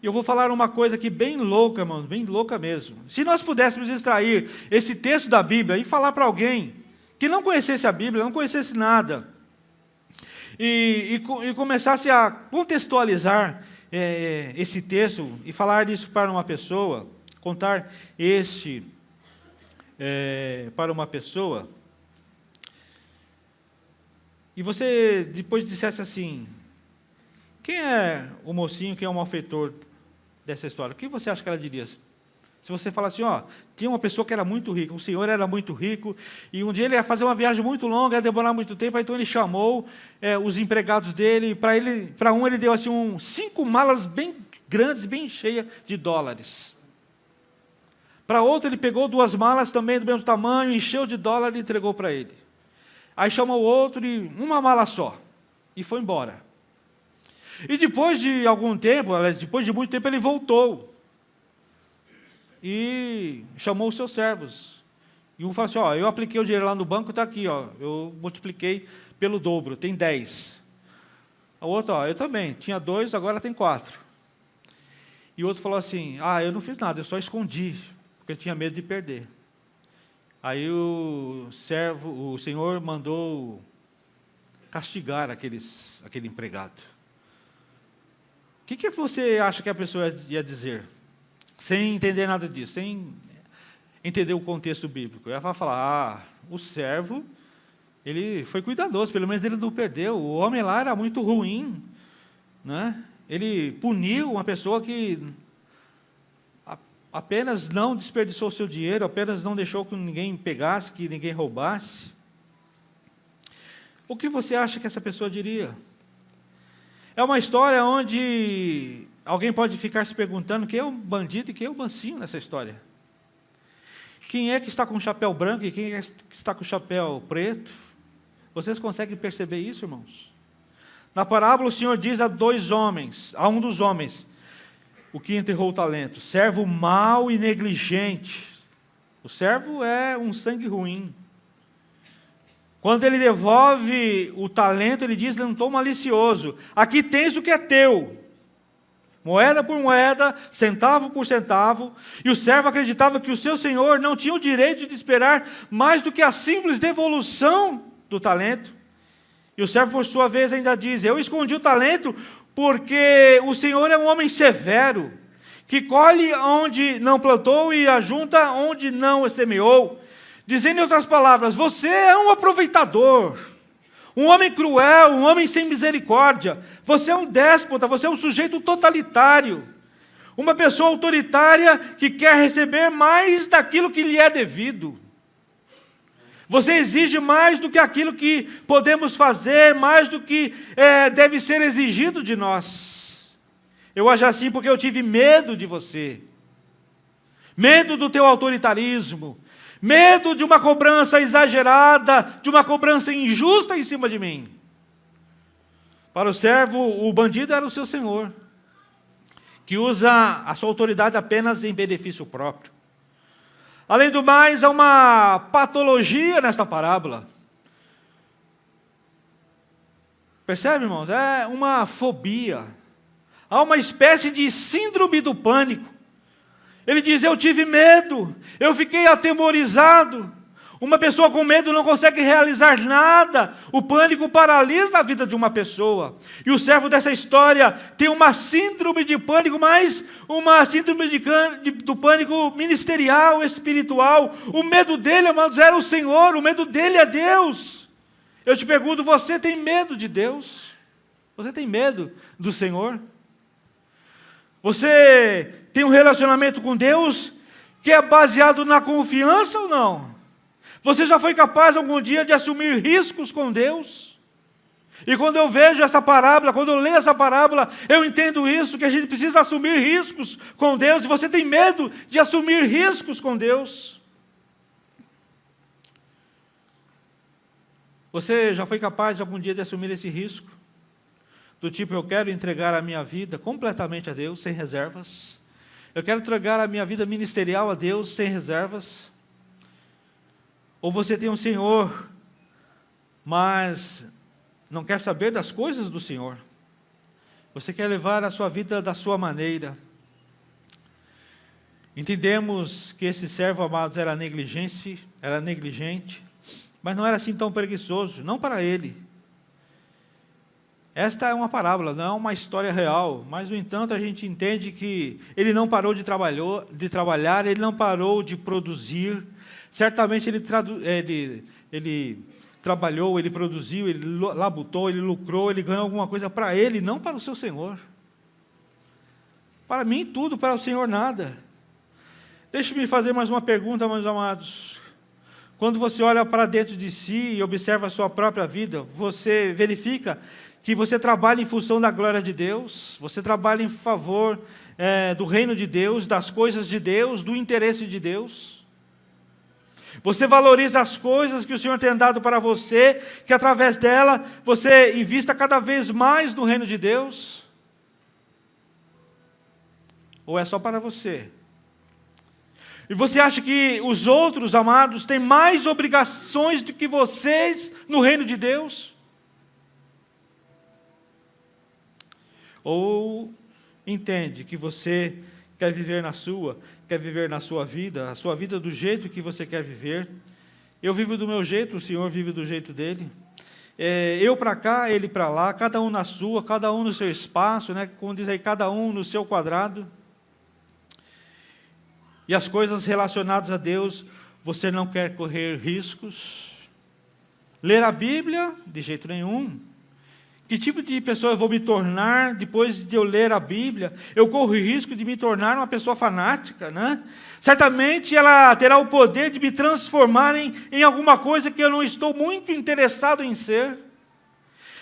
E eu vou falar uma coisa aqui bem louca, irmãos, bem louca mesmo. Se nós pudéssemos extrair esse texto da Bíblia e falar para alguém que não conhecesse a Bíblia, não conhecesse nada, e começasse a contextualizar esse texto e falar isso para uma pessoa, contar para uma pessoa, e você depois dissesse assim, quem é o mocinho, quem é o malfeitor dessa história? O que você acha que ela diria? Se você falar assim, tinha uma pessoa que era muito rica, um senhor era muito rico, e um dia ele ia fazer uma viagem muito longa, ia demorar muito tempo, então ele chamou os empregados dele, para um ele deu assim 5 malas bem grandes, bem cheias de dólares. Para outro ele pegou 2 malas também do mesmo tamanho, encheu de dólar e entregou para ele. Aí chamou o outro e 1 mala só, e foi embora. E depois de algum tempo, depois de muito tempo, ele voltou. E chamou os seus servos. E um falou assim, eu apliquei o dinheiro lá no banco, está aqui, eu multipliquei pelo dobro, tem 10. O outro, eu também, tinha 2, agora tem 4. E o outro falou assim, eu não fiz nada, eu só escondi, porque eu tinha medo de perder. Aí o senhor mandou castigar aquele empregado. O que você acha que a pessoa ia dizer? Sem entender nada disso, sem entender o contexto bíblico. Ela vai falar, o servo, ele foi cuidadoso, pelo menos ele não perdeu. O homem lá era muito ruim, né? Ele puniu uma pessoa que apenas não desperdiçou o seu dinheiro, apenas não deixou que ninguém pegasse, que ninguém roubasse. O que você acha que essa pessoa diria? É uma história onde alguém pode ficar se perguntando quem é o bandido e quem é o mansinho nessa história. Quem é que está com o chapéu branco e quem é que está com o chapéu preto? Vocês conseguem perceber isso, irmãos? Na parábola o Senhor diz a um dos homens, o que enterrou o talento: servo mau e negligente. O servo é um sangue ruim. Quando ele devolve o talento, ele diz: não estou malicioso, aqui tens o que é teu. Moeda por moeda, centavo por centavo. E o servo acreditava que o seu senhor não tinha o direito de esperar mais do que a simples devolução do talento. E o servo, por sua vez, ainda diz: eu escondi o talento porque o Senhor é um homem severo, que colhe onde não plantou e ajunta onde não semeou. Dizendo em outras palavras, você é um aproveitador, um homem cruel, um homem sem misericórdia. Você é um déspota, você é um sujeito totalitário, uma pessoa autoritária que quer receber mais daquilo que lhe é devido. Você exige mais do que aquilo que podemos fazer, mais do que deve ser exigido de nós. Eu agi assim porque eu tive medo de você, medo do teu autoritarismo, medo de uma cobrança exagerada, de uma cobrança injusta em cima de mim. Para o servo, o bandido era o seu senhor, que usa a sua autoridade apenas em benefício próprio. Além do mais, há uma patologia nesta parábola. Percebe, irmãos? É uma fobia. Há uma espécie de síndrome do pânico. Ele diz: eu tive medo, eu fiquei atemorizado. Uma pessoa com medo não consegue realizar nada. O pânico paralisa a vida de uma pessoa. E o servo dessa história tem uma síndrome de pânico, mas uma síndrome do pânico ministerial, espiritual. O medo dele, amados, era o Senhor, o medo dele é Deus. Eu te pergunto, você tem medo de Deus? Você tem medo do Senhor? Você tem um relacionamento com Deus que é baseado na confiança ou não? Você já foi capaz algum dia de assumir riscos com Deus? E quando eu vejo essa parábola, quando eu leio essa parábola, eu entendo isso, que a gente precisa assumir riscos com Deus. E você tem medo de assumir riscos com Deus? Você já foi capaz de algum dia de assumir esse risco? Do tipo, eu quero entregar a minha vida completamente a Deus, sem reservas. Eu quero entregar a minha vida ministerial a Deus, sem reservas. Ou você tem um Senhor, mas não quer saber das coisas do Senhor. Você quer levar a sua vida da sua maneira. Entendemos que esse servo, amados, era negligente, mas não era assim tão preguiçoso, não para ele. Esta é uma parábola, não é uma história real, mas, no entanto, a gente entende que ele não parou de trabalhar, ele não parou de produzir. Certamente ele trabalhou, ele produziu, ele labutou, ele lucrou, ele ganhou alguma coisa para ele, não para o seu Senhor. Para mim, tudo, para o Senhor, nada. Deixe-me fazer mais uma pergunta, meus amados. Quando você olha para dentro de si e observa a sua própria vida, você verifica que você trabalha em função da glória de Deus, você trabalha em favor do reino de Deus, das coisas de Deus, do interesse de Deus. Você valoriza as coisas que o Senhor tem dado para você, que através dela você invista cada vez mais no reino de Deus? Ou é só para você? E você acha que os outros, amados, têm mais obrigações do que vocês no reino de Deus? Ou entende que você quer viver na sua vida, a sua vida do jeito que você quer viver? Eu vivo do meu jeito, o Senhor vive do jeito dele. Eu para cá, ele para lá, cada um na sua, cada um no seu espaço, né? Como diz aí, cada um no seu quadrado. E as coisas relacionadas a Deus, você não quer correr riscos? Ler a Bíblia? De jeito nenhum. Que tipo de pessoa eu vou me tornar depois de eu ler a Bíblia? Eu corro o risco de me tornar uma pessoa fanática, né? Certamente ela terá o poder de me transformar em alguma coisa que eu não estou muito interessado em ser.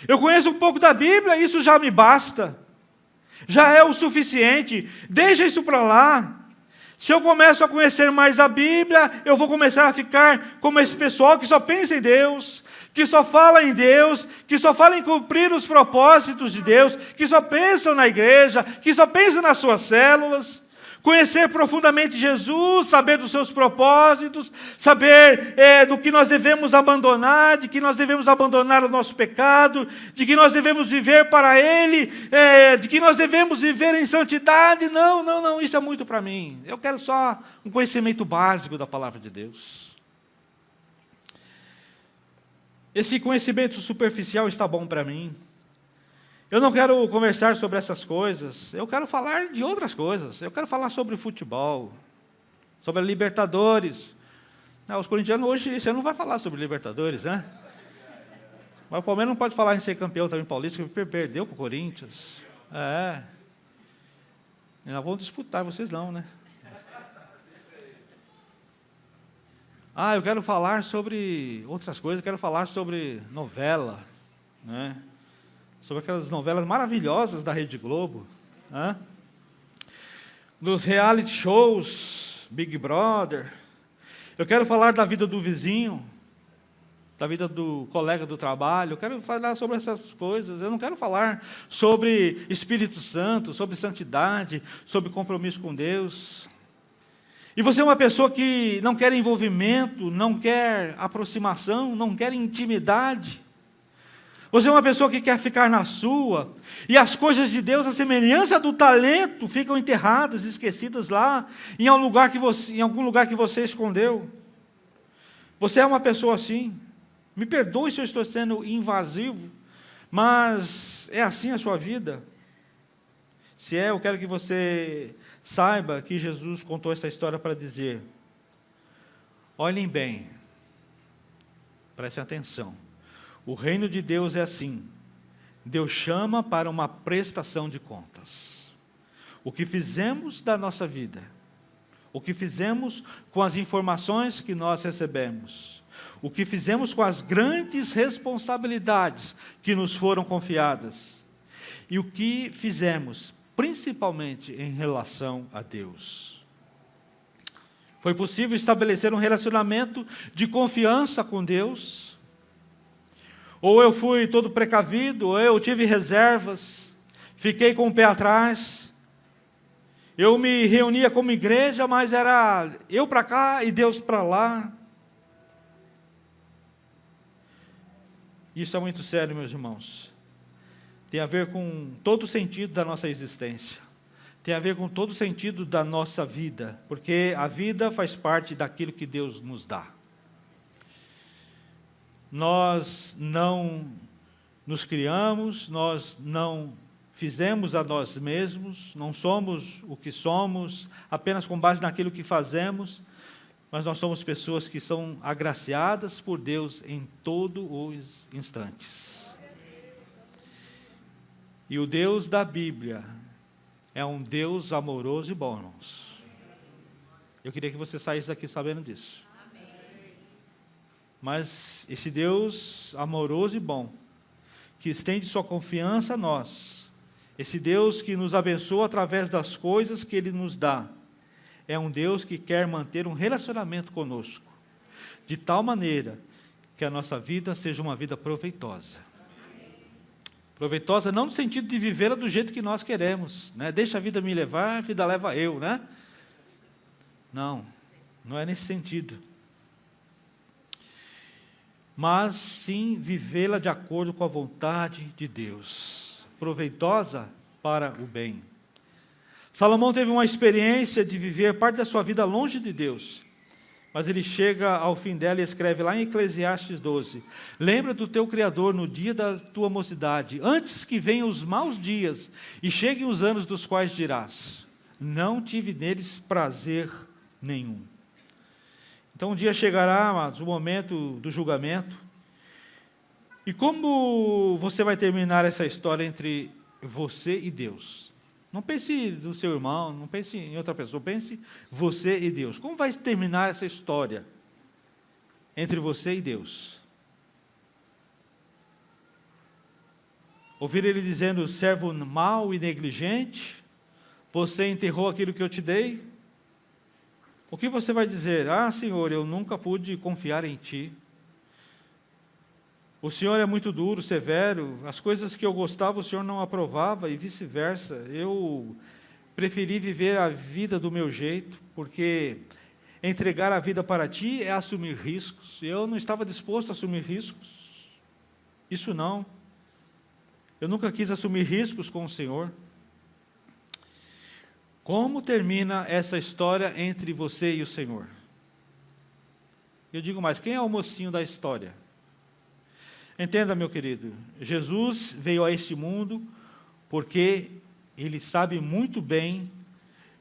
Eu conheço um pouco da Bíblia, isso já me basta. já é o suficiente, deixa isso para lá. Se eu começo a conhecer mais a Bíblia, eu vou começar a ficar como esse pessoal que só pensa em Deus, que só fala em Deus, que só fala em cumprir os propósitos de Deus, que só pensam na igreja, que só pensam nas suas células. Conhecer profundamente Jesus, saber dos seus propósitos, saber do que nós devemos abandonar, de que nós devemos abandonar o nosso pecado, de que nós devemos viver para Ele, de que nós devemos viver em santidade. Não, isso é muito para mim. Eu quero só um conhecimento básico da palavra de Deus. Esse conhecimento superficial está bom para mim. Eu não quero conversar sobre essas coisas, eu quero falar de outras coisas. Eu quero falar sobre futebol, sobre a Libertadores. Os corintianos hoje, você não vai falar sobre Libertadores, né? Mas o Palmeiras não pode falar em ser campeão também paulista, porque perdeu para o Corinthians. E nós vamos disputar, vocês não, né? Eu quero falar sobre outras coisas, eu quero falar sobre novela, né? Sobre aquelas novelas maravilhosas da Rede Globo, dos reality shows, Big Brother. Eu quero falar da vida do vizinho, da vida do colega do trabalho. Eu quero falar sobre essas coisas. Eu não quero falar sobre Espírito Santo, sobre santidade, sobre compromisso com Deus. E você é uma pessoa que não quer envolvimento, não quer aproximação, não quer intimidade. Você é uma pessoa que quer ficar na sua, e as coisas de Deus, a semelhança do talento, ficam enterradas, esquecidas lá, em algum lugar que você escondeu. Você é uma pessoa assim. Me perdoe se eu estou sendo invasivo, mas é assim a sua vida. Se é, eu quero que você saiba que Jesus contou essa história para dizer: olhem bem, prestem atenção. O reino de Deus é assim. Deus chama para uma prestação de contas. O que fizemos da nossa vida, o que fizemos com as informações que nós recebemos, o que fizemos com as grandes responsabilidades que nos foram confiadas, e o que fizemos, principalmente em relação a Deus. Foi possível estabelecer um relacionamento de confiança com Deus? Ou eu fui todo precavido, ou eu tive reservas, fiquei com o pé atrás, eu me reunia como igreja, mas era eu para cá e Deus para lá. Isso é muito sério, meus irmãos. Tem a ver com todo o sentido da nossa existência. Tem a ver com todo o sentido da nossa vida, porque a vida faz parte daquilo que Deus nos dá. Nós não nos criamos, nós não fizemos a nós mesmos, não somos o que somos apenas com base naquilo que fazemos, mas nós somos pessoas que são agraciadas por Deus em todos os instantes. E o Deus da Bíblia é um Deus amoroso e bom, irmãos. Eu queria que você saísse daqui sabendo disso. Mas esse Deus amoroso e bom, que estende sua confiança a nós, esse Deus que nos abençoa através das coisas que Ele nos dá, é um Deus que quer manter um relacionamento conosco, de tal maneira que a nossa vida seja uma vida proveitosa. Proveitosa não no sentido de vivê-la do jeito que nós queremos, né? Deixa a vida me levar, a vida leva eu, né? Não é nesse sentido. Mas sim vivê-la de acordo com a vontade de Deus, proveitosa para o bem. Salomão teve uma experiência de viver parte da sua vida longe de Deus, mas ele chega ao fim dela e escreve lá em Eclesiastes 12, lembra do teu Criador no dia da tua mocidade, antes que venham os maus dias e cheguem os anos dos quais dirás, não tive neles prazer nenhum. Então um dia chegará, amados, o momento do julgamento. E como você vai terminar essa história entre você e Deus? Não pense no seu irmão, não pense em outra pessoa, pense você e Deus. Como vai terminar essa história entre você e Deus? Ouvir ele dizendo: servo mau e negligente, você enterrou aquilo que eu te dei? O que você vai dizer? Ah, Senhor, eu nunca pude confiar em Ti. O Senhor é muito duro, severo, as coisas que eu gostava o Senhor não aprovava e vice-versa. Eu preferi viver a vida do meu jeito, porque entregar a vida para Ti é assumir riscos. Eu não estava disposto a assumir riscos. Isso não. Eu nunca quis assumir riscos com o Senhor. Como termina essa história entre você e o Senhor? Eu digo mais, quem é o mocinho da história? Entenda, meu querido, Jesus veio a este mundo porque Ele sabe muito bem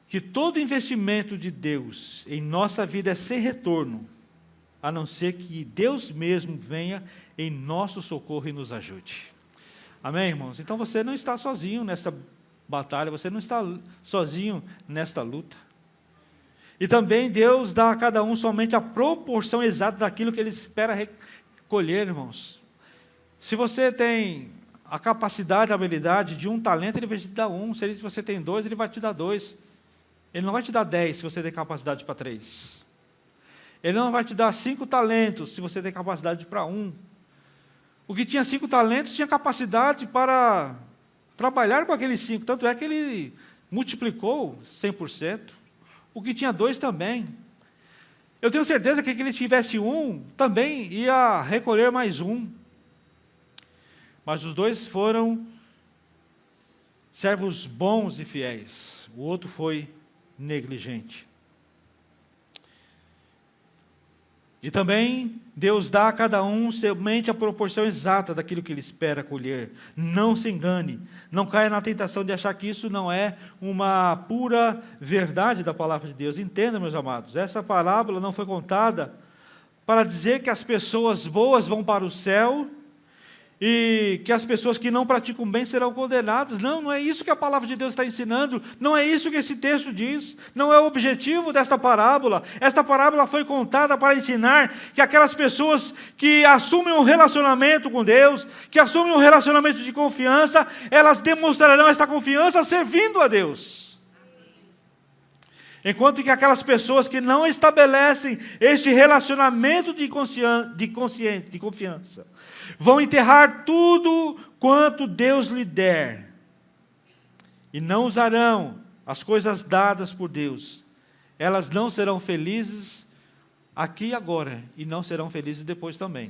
que todo investimento de Deus em nossa vida é sem retorno, a não ser que Deus mesmo venha em nosso socorro e nos ajude. Amém, irmãos? Então você não está sozinho nessa batalha, você não está sozinho nesta luta. E também Deus dá a cada um somente a proporção exata daquilo que Ele espera recolher, irmãos. Se você tem a capacidade, a habilidade de um talento, Ele vai te dar um. Se você tem 2, Ele vai te dar 2. Ele não vai te dar 10 se você tem capacidade para 3. Ele não vai te dar 5 talentos se você tem capacidade para 1. O que tinha 5 talentos tinha capacidade para trabalhar com aqueles 5. Tanto é que ele multiplicou 100%. O que tinha 2 também. Eu tenho certeza que ele tivesse 1, também ia recolher mais 1. Mas os 2 foram servos bons e fiéis. O outro foi negligente. E também Deus dá a cada um somente a proporção exata daquilo que Ele espera colher. Não se engane, não caia na tentação de achar que isso não é uma pura verdade da palavra de Deus. Entenda, meus amados, essa parábola não foi contada para dizer que as pessoas boas vão para o céu e que as pessoas que não praticam bem serão condenadas. Não, não é isso que a palavra de Deus está ensinando, não é isso que esse texto diz, não é o objetivo desta parábola. Esta parábola foi contada para ensinar que aquelas pessoas que assumem um relacionamento com Deus, que assumem um relacionamento de confiança, elas demonstrarão esta confiança servindo a Deus. Enquanto que aquelas pessoas que não estabelecem este relacionamento de confiança, vão enterrar tudo quanto Deus lhe der, e não usarão as coisas dadas por Deus. Elas não serão felizes aqui e agora, e não serão felizes depois também.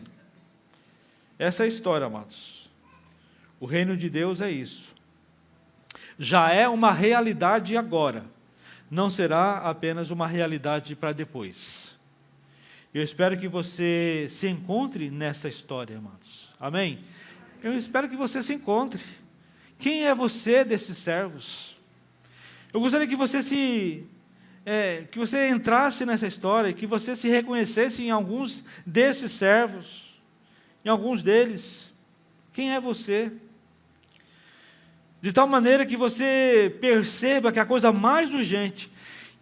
Essa é a história, amados. O reino de Deus é isso. Já é uma realidade agora. Não será apenas uma realidade para depois. Eu espero que você se encontre nessa história, amados. Amém? Eu espero que você se encontre. Quem é você desses servos? Eu gostaria que você que você entrasse nessa história, que você se reconhecesse em alguns desses servos, em alguns deles. Quem é você? De tal maneira que você perceba que a coisa mais urgente,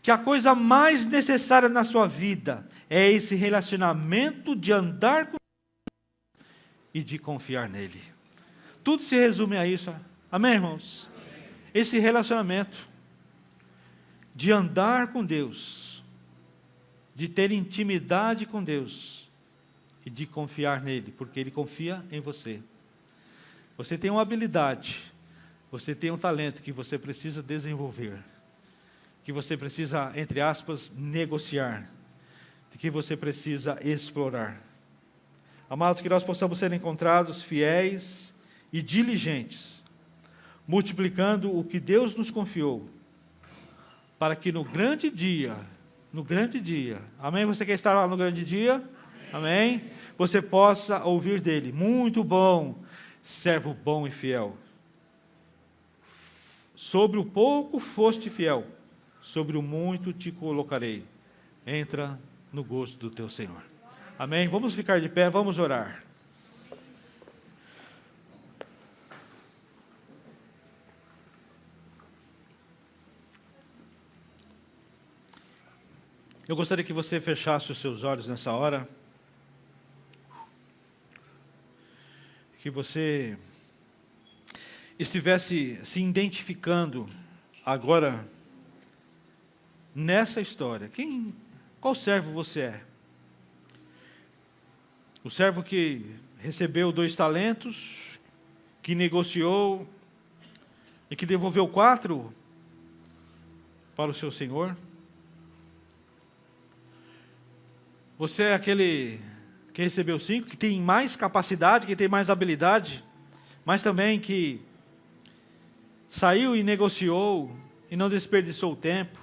que a coisa mais necessária na sua vida é esse relacionamento de andar com Deus e de confiar nele. Tudo se resume a isso. Amém, irmãos? Amém. Esse relacionamento de andar com Deus, de ter intimidade com Deus e de confiar nele, porque Ele confia em você. Você tem uma habilidade, você tem um talento que você precisa desenvolver, que você precisa, entre aspas, negociar, que você precisa explorar. Amados, que nós possamos ser encontrados fiéis e diligentes, multiplicando o que Deus nos confiou, para que no grande dia, amém? Você quer estar lá no grande dia? Amém? Você possa ouvir dele: muito bom, servo bom e fiel. Sobre o pouco foste fiel, sobre o muito te colocarei. Entra no gosto do teu Senhor. Amém? Vamos ficar de pé, vamos orar. Eu gostaria que você fechasse os seus olhos nessa hora. Que você estivesse se identificando agora nessa história, qual servo você é? O servo que recebeu 2 talentos, que negociou e que devolveu 4 para o seu senhor? Você é aquele que recebeu 5, que tem mais capacidade, que tem mais habilidade, mas também que saiu e negociou e não desperdiçou o tempo,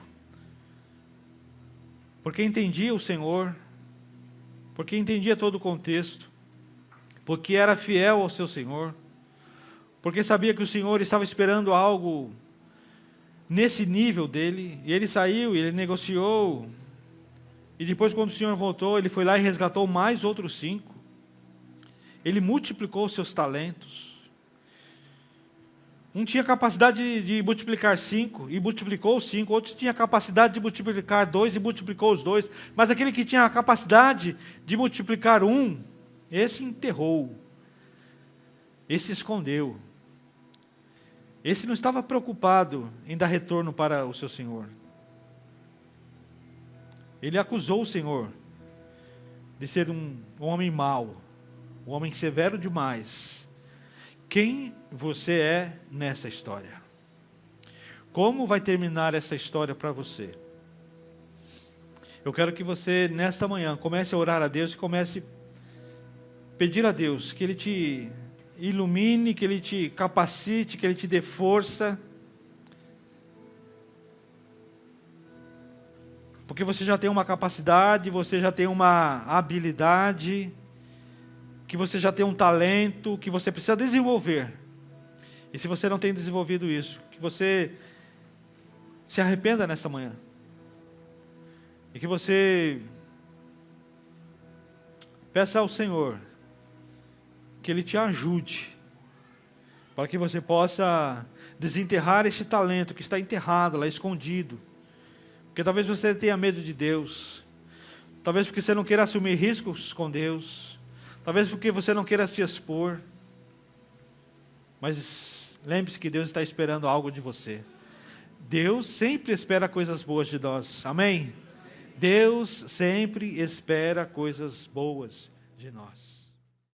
porque entendia o Senhor, porque entendia todo o contexto, porque era fiel ao seu Senhor, porque sabia que o Senhor estava esperando algo nesse nível dele, e ele saiu, e ele negociou, e depois, quando o Senhor voltou, ele foi lá e resgatou mais outros 5. Ele multiplicou os seus talentos. Um tinha capacidade de multiplicar 5 e multiplicou os 5. Outro tinha capacidade de multiplicar 2 e multiplicou os 2. Mas aquele que tinha a capacidade de multiplicar 1, esse enterrou. Esse escondeu. Esse não estava preocupado em dar retorno para o seu senhor. Ele acusou o Senhor de ser um homem mau, um homem severo demais. Quem você é nessa história? Como vai terminar essa história para você? Eu quero que você, nesta manhã, comece a orar a Deus e comece a pedir a Deus que Ele te ilumine, que Ele te capacite, que Ele te dê força. Porque você já tem uma capacidade, você já tem uma habilidade, que você já tem um talento, que você precisa desenvolver. E se você não tem desenvolvido isso, que você se arrependa nessa manhã. E que você peça ao Senhor que Ele te ajude, para que você possa desenterrar este talento que está enterrado lá, escondido. Porque talvez você tenha medo de Deus, talvez porque você não queira assumir riscos com Deus, talvez porque você não queira se expor, mas lembre-se que Deus está esperando algo de você. Deus sempre espera coisas boas de nós, amém? Deus sempre espera coisas boas de nós.